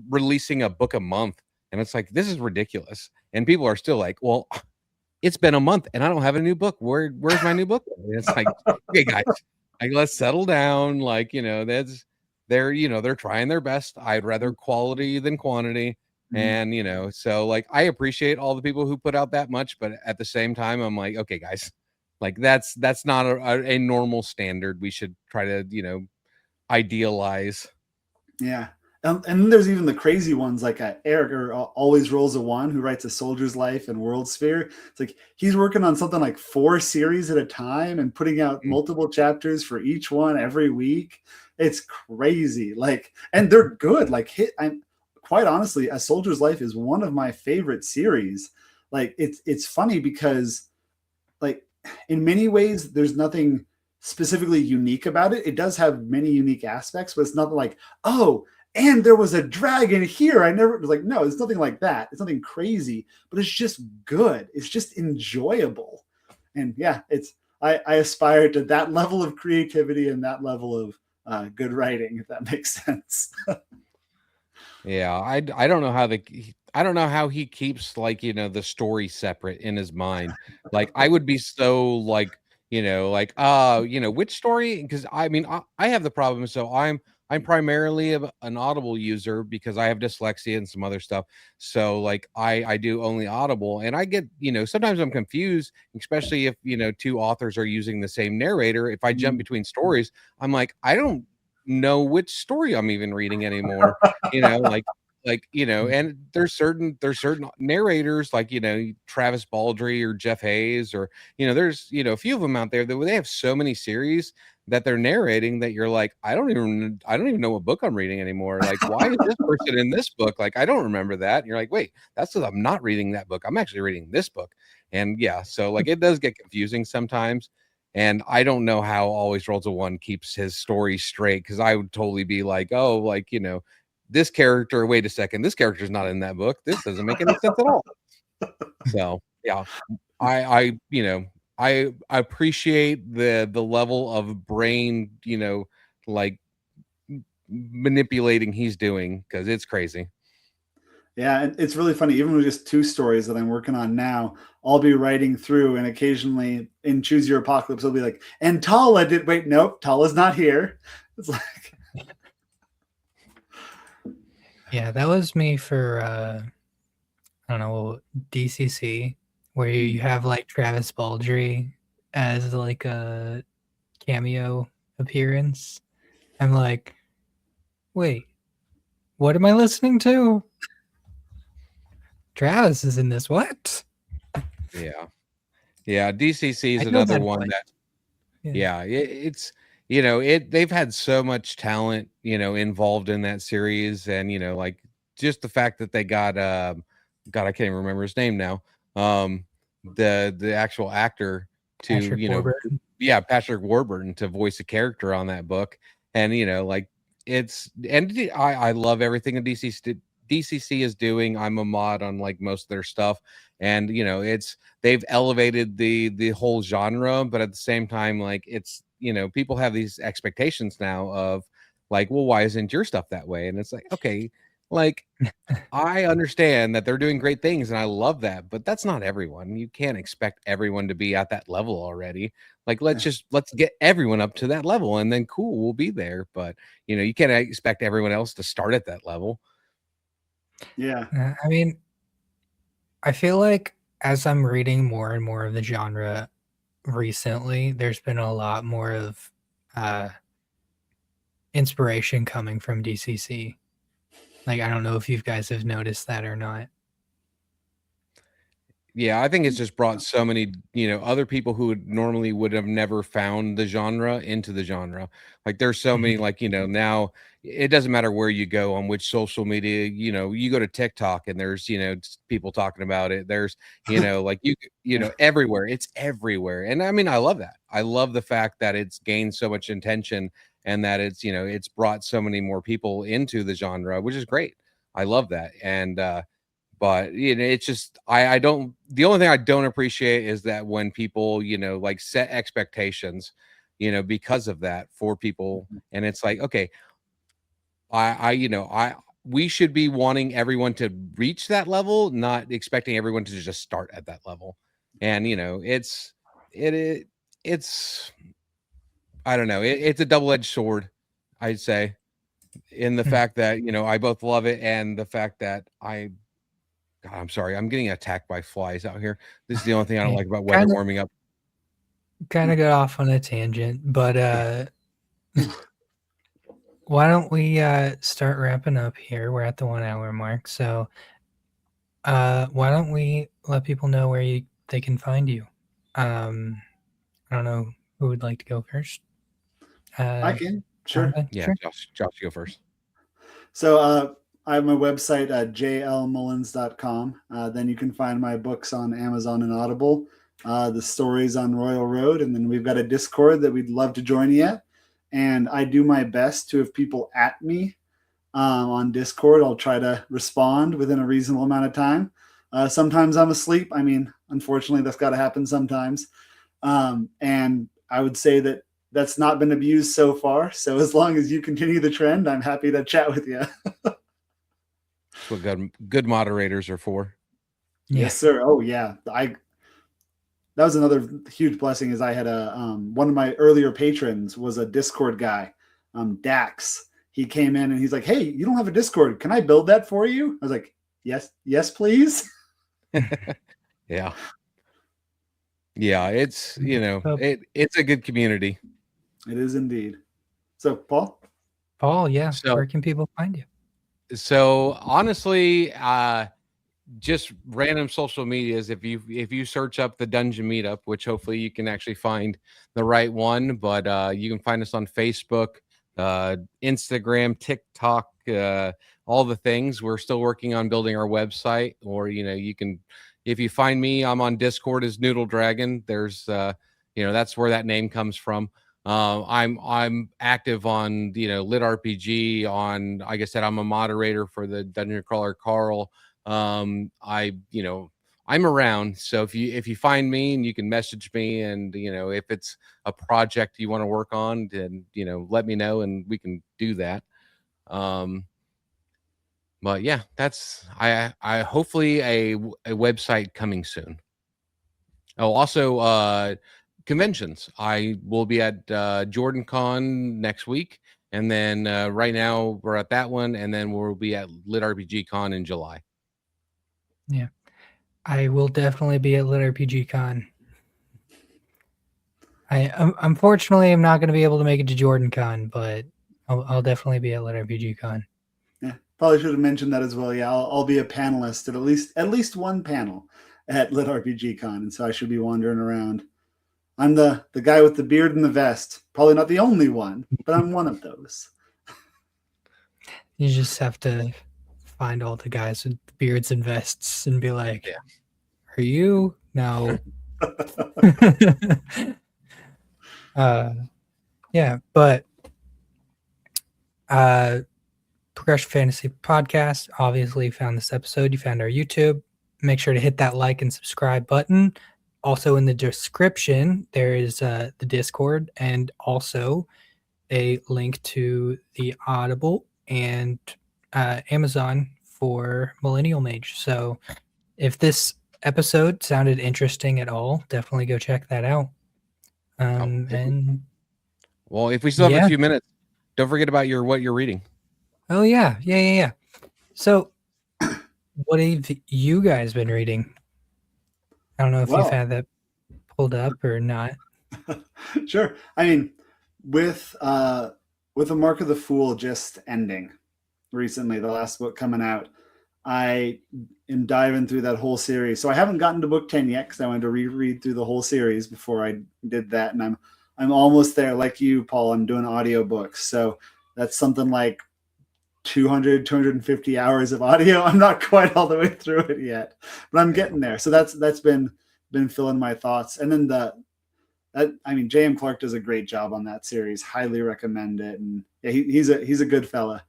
releasing a book a month, and it's like, this is ridiculous. And people are still like, well, it's been a month and I don't have a new book. Where's my new book? And it's like, okay, guys, like let's settle down. Like, they're trying their best. I'd rather quality than quantity. And so like I appreciate all the people who put out that much, but at the same time, I'm like, okay, guys, like that's not a normal standard. We should try to, idealize. Yeah. And then there's even the crazy ones like Eric or Always Rolls a One, who writes A Soldier's Life and World Sphere. It's like he's working on something like 4 series at a time and putting out multiple chapters for each one every week. It's crazy. Like, and they're good. Like, I'm quite honestly, A Soldier's Life is one of my favorite series. Like, it's funny because, like, in many ways, there's nothing specifically unique about it. It does have many unique aspects, but it's nothing like, oh, and there was a dragon here. I never was like, no, it's nothing like that. It's nothing crazy, but it's just good. It's just enjoyable. And yeah, I aspire to that level of creativity and that level of good writing, if that makes sense. Yeah, I don't know how I don't know how he keeps like, the story separate in his mind. Like I would be so like, like which story? Because I mean, I have the problem. So I'm primarily an Audible user because I have dyslexia and some other stuff. So like I do only Audible, and I get, sometimes I'm confused, especially if, 2 authors are using the same narrator. If I jump between stories, I'm like, I don't know which story I'm even reading anymore. And there's certain narrators like, Travis Baldry or Jeff Hayes, or, there's, a few of them out there that they have so many series that they're narrating that you're like, I don't even know what book I'm reading anymore. Like, why is this person in this book? Like, I don't remember that. And you're like, wait, that's because I'm not reading that book. I'm actually reading this book. And yeah, so like it does get confusing sometimes. And I don't know how Always Rolls a One keeps his story straight, because I would totally be like, oh, like, this character, wait a second, this character's not in that book. This doesn't make any sense at all. So yeah, I appreciate the level of brain, like manipulating he's doing, because it's crazy. Yeah, and it's really funny. Even with just 2 stories that I'm working on now, I'll be writing through, and occasionally in Choose Your Apocalypse, I'll be like, and Tala did. Wait, nope, Tala's not here. It's like, Yeah, that was me for I don't know, DCC, where you have like Travis Baldry as like a cameo appearance. I'm like, wait, what am I listening to? Travis is in this. What? Yeah, DCC is I know another that one voice. that it's they've had so much talent, involved in that series. And like just the fact that they got God, I can't even remember his name now, the actual actor to Patrick Warburton. Patrick Warburton to voice a character on that book. And like I love everything that DCC is doing. I'm a mod on like most of their stuff, and they've elevated the whole genre. But at the same time, like it's people have these expectations now of like, well, why isn't your stuff that way? And it's like, okay, like I understand that they're doing great things and I love that, but that's not everyone. You can't expect everyone to be at that level already. Like let's get everyone up to that level, and then cool, we'll be there. But you can't expect everyone else to start at that level. yeah, I mean, I feel like as I'm reading more and more of the genre recently, there's been a lot more of inspiration coming from DCC. Like, I don't know if you guys have noticed that or not. Yeah, I think it's just brought so many, other people who would have never found the genre into the genre. Like there's so many, like, now it doesn't matter where you go on which social media, you go to TikTok and there's, people talking about it. There's, like everywhere. It's everywhere. And I mean, I love that. I love the fact that it's gained so much attention and that it's brought so many more people into the genre, which is great. I love that. And but it's just I don't the only thing I don't appreciate is that when people, like set expectations, because of that for people, and it's like, okay, I we should be wanting everyone to reach that level, not expecting everyone to just start at that level. And it's I don't know, it's a double-edged sword, I'd say, in the fact that, I both love it and the fact that God, I'm sorry. I'm getting attacked by flies out here. This is the only thing I don't like about weather warming up. Kind of got off on a tangent, but why don't we start wrapping up here? We're at the 1 hour mark, so why don't we let people know where they can find you? I don't know who would like to go first. I can, sure. Jonathan? Yeah, Sure. Josh, you go first. So I have my website at jlmullins.com. Then you can find my books on Amazon and Audible, the stories on Royal Road, and then we've got a Discord that we'd love to join you at. And I do my best to have people at me on Discord. I'll try to respond within a reasonable amount of time. Sometimes I'm asleep. I mean, unfortunately, that's got to happen sometimes. And I would say that that's not been abused so far. So as long as you continue the trend, I'm happy to chat with you. That's what good moderators are for. Yeah. Yes, sir. Oh yeah. That was another huge blessing is I had one of my earlier patrons was a Discord guy, Dax. He came in and he's like, "Hey, you don't have a Discord. Can I build that for you?" I was like, yes, please. Yeah. Yeah, it's it's a good community. It is indeed. So, Paul? Paul, yeah. So- where can people find you? So honestly, just random social medias. If you search up the Dungeon Meetup, which hopefully you can actually find the right one, but you can find us on Facebook, Instagram, TikTok, all the things. We're still working on building our website, or you can, if you find me, I'm on Discord as Noodle Dragon. There's that's where that name comes from. I'm active on Lit RPG. On, like I said, I'm a moderator for the Dungeon Crawler Carl. I'm around, so if you find me, and you can message me, and if it's a project you want to work on, then let me know and we can do that. But yeah, that's I hopefully a website coming soon. Oh, also conventions. I will be at Jordan Con next week, and then right now we're at that one, and then we'll be at Lit RPG Con in July. Yeah. I will definitely be at Lit RPG Con. I unfortunately am not going to be able to make it to Jordan Con, but I'll definitely be at Lit RPG Con. Yeah, probably should have mentioned that as well. Yeah, I'll be a panelist at least one panel at Lit RPG Con, and so I should be wandering around. I'm the guy with the beard and the vest. Probably not the only one, but I'm one of those. You just have to find all the guys with beards and vests and be like, Yeah. "Are you?" No. Yeah, but Progression Fantasy Podcast, obviously found this episode. You found our YouTube. Make sure to hit that like and subscribe button. Also in the description, there is the Discord and also a link to the Audible and Amazon for Millennial Mage. So if this episode sounded interesting at all, definitely go check that out. And well, if we still have yeah. a few minutes, don't forget about what you're reading. Oh yeah. So what have you guys been reading? I don't know if you've had that pulled up or not. Sure. I mean, with The Mark of the Fool just ending recently, the last book coming out, I am diving through that whole series. So I haven't gotten to book 10 yet because I wanted to reread through the whole series before I did that. And I'm almost there. Like you, Paul, I'm doing audiobooks. So that's something like 250 hours of audio. I'm not quite all the way through it yet, but I'm getting there. So that's been filling my thoughts. And then J.M. Clark does a great job on that series. Highly recommend it. And yeah, he's a good fella.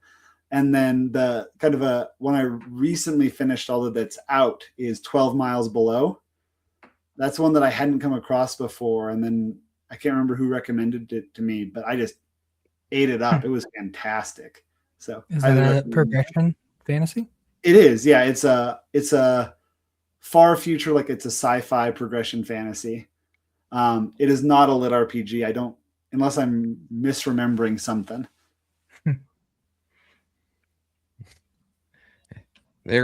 And then the kind of one I recently finished, although that's out, is 12 Miles Below. That's one that I hadn't come across before. And then I can't remember who recommended it to me, but I just ate it up. It was fantastic. So is that a progression fantasy? It is. Yeah. It's a far future, like it's a sci-fi progression fantasy. It is not a lit RPG. Unless I'm misremembering something. I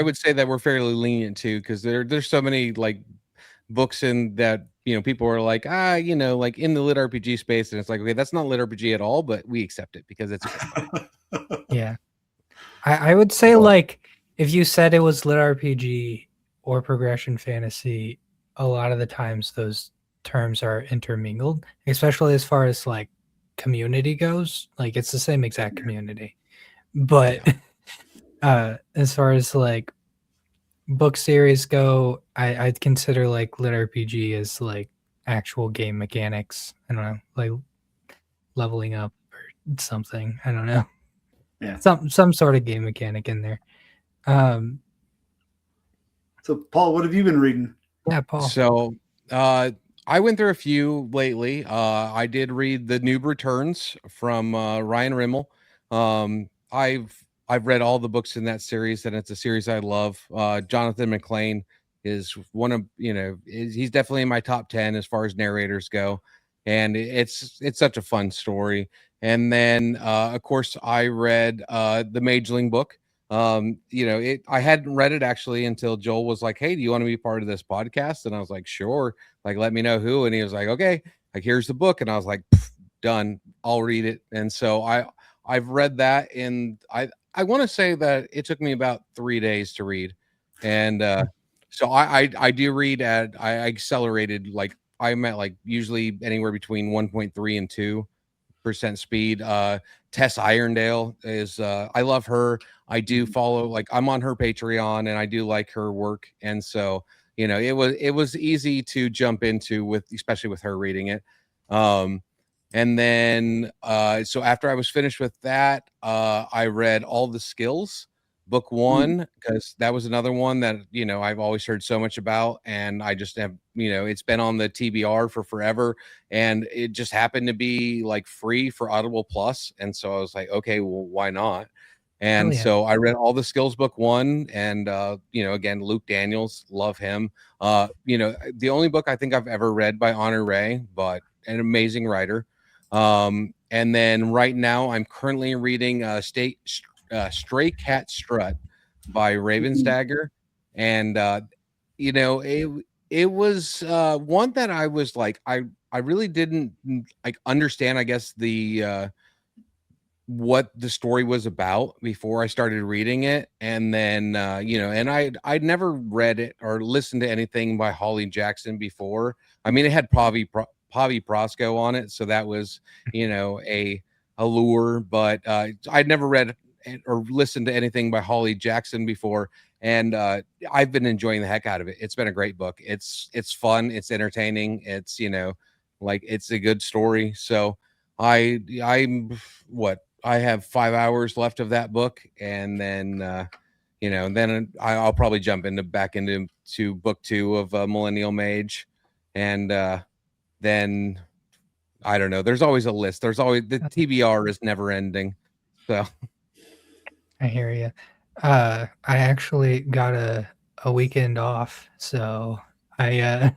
would say that we're fairly lenient too, because there's so many like books in that, people are like, like in the lit RPG space, and it's like, okay, that's not lit RPG at all, but we accept it because it's yeah. I would say like if you said it was lit RPG or progression fantasy, a lot of the times those terms are intermingled, especially as far as like community goes. Like it's the same exact community. But as far as like book series go, I'd consider like lit RPG as like actual game mechanics. I don't know, like leveling up or something. I don't know. Yeah. Some sort of game mechanic in there. So Paul, what have you been reading? Yeah, Paul. So I went through a few lately. I did read The Noob Returns from Ryan Rimmel. I've read all the books in that series, and it's a series I love. Jonathan McLean is one of, he's definitely in my top 10 as far as narrators go. And it's such a fun story. And then, of course, I read the Mageling book. I hadn't read it actually until Joel was like, "Hey, do you want to be part of this podcast?" And I was like, "Sure. Like, let me know who." And he was like, "Okay, like here's the book." And I was like, "Done. I'll read it." And so I've read that, and I want to say that it took me about 3 days to read. And so I do read I accelerated, like I'm at like usually anywhere between 1.3 and 2% speed. Tess Irondale is I love her. I do follow, like I'm on her Patreon, and I do like her work. And so, it was easy to jump into especially with her reading it. And then, so after I was finished with that, I read All the Skills, book 1, because that was another one that, I've always heard so much about. And I just have, it's been on the TBR for forever. And it just happened to be like free for Audible Plus. And so I was like, okay, well, why not? And so I read All the Skills, book 1. And, again, Luke Daniels, love him. The only book I think I've ever read by Honor Ray, but an amazing writer. And then right now I'm currently reading Stray Cat Strut by Ravensdagger. And, it was one that I was like, I really didn't like understand, I guess, what the story was about before I started reading it. And then, and I'd never read it or listened to anything by Holly Jackson before. I mean, it had Pavi Prosco on it, so that was, a lure, but I'd never read or listened to anything by Holly Jackson before. And I've been enjoying the heck out of it. It's been a great book. It's fun. It's entertaining. It's, like it's a good story. So I have 5 hours left of that book. And then, then I'll probably jump back into book 2 of Millennial Mage. And then I don't know. There's always a list. There's always, the TBR is never ending. So I hear you. I actually got a weekend off, so I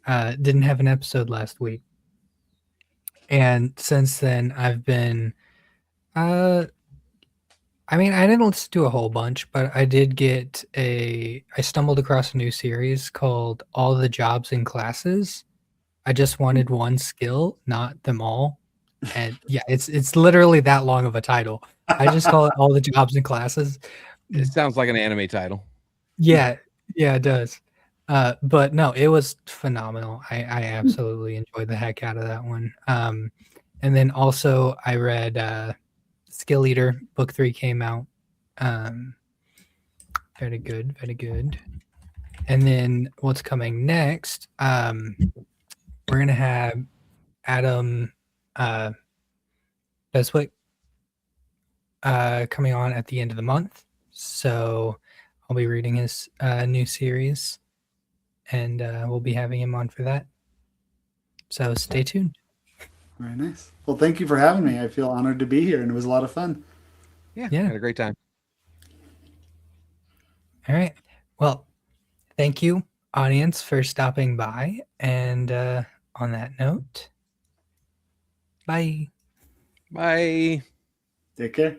didn't have an episode last week. And since then, I've been, I didn't listen to a whole bunch, but I did I stumbled across a new series called All the Jobs and Classes. I just wanted one skill, not them all. And yeah, it's literally that long of a title. I just call it All the Jobs and Classes. It sounds like an anime title. Yeah, it does. But no, it was phenomenal. I absolutely enjoyed the heck out of that one. And then also I read Skill Eater, book 3 came out. Very good, very good. And then what's coming next? We're gonna have Adam Beswick coming on at the end of the month. So I'll be reading his new series, and we'll be having him on for that. So stay tuned. Very nice. Well, thank you for having me. I feel honored to be here, and it was a lot of fun. Yeah. Yeah. Had a great time. All right. Well, thank you, audience, for stopping by. And on that note, bye. Bye. Take care.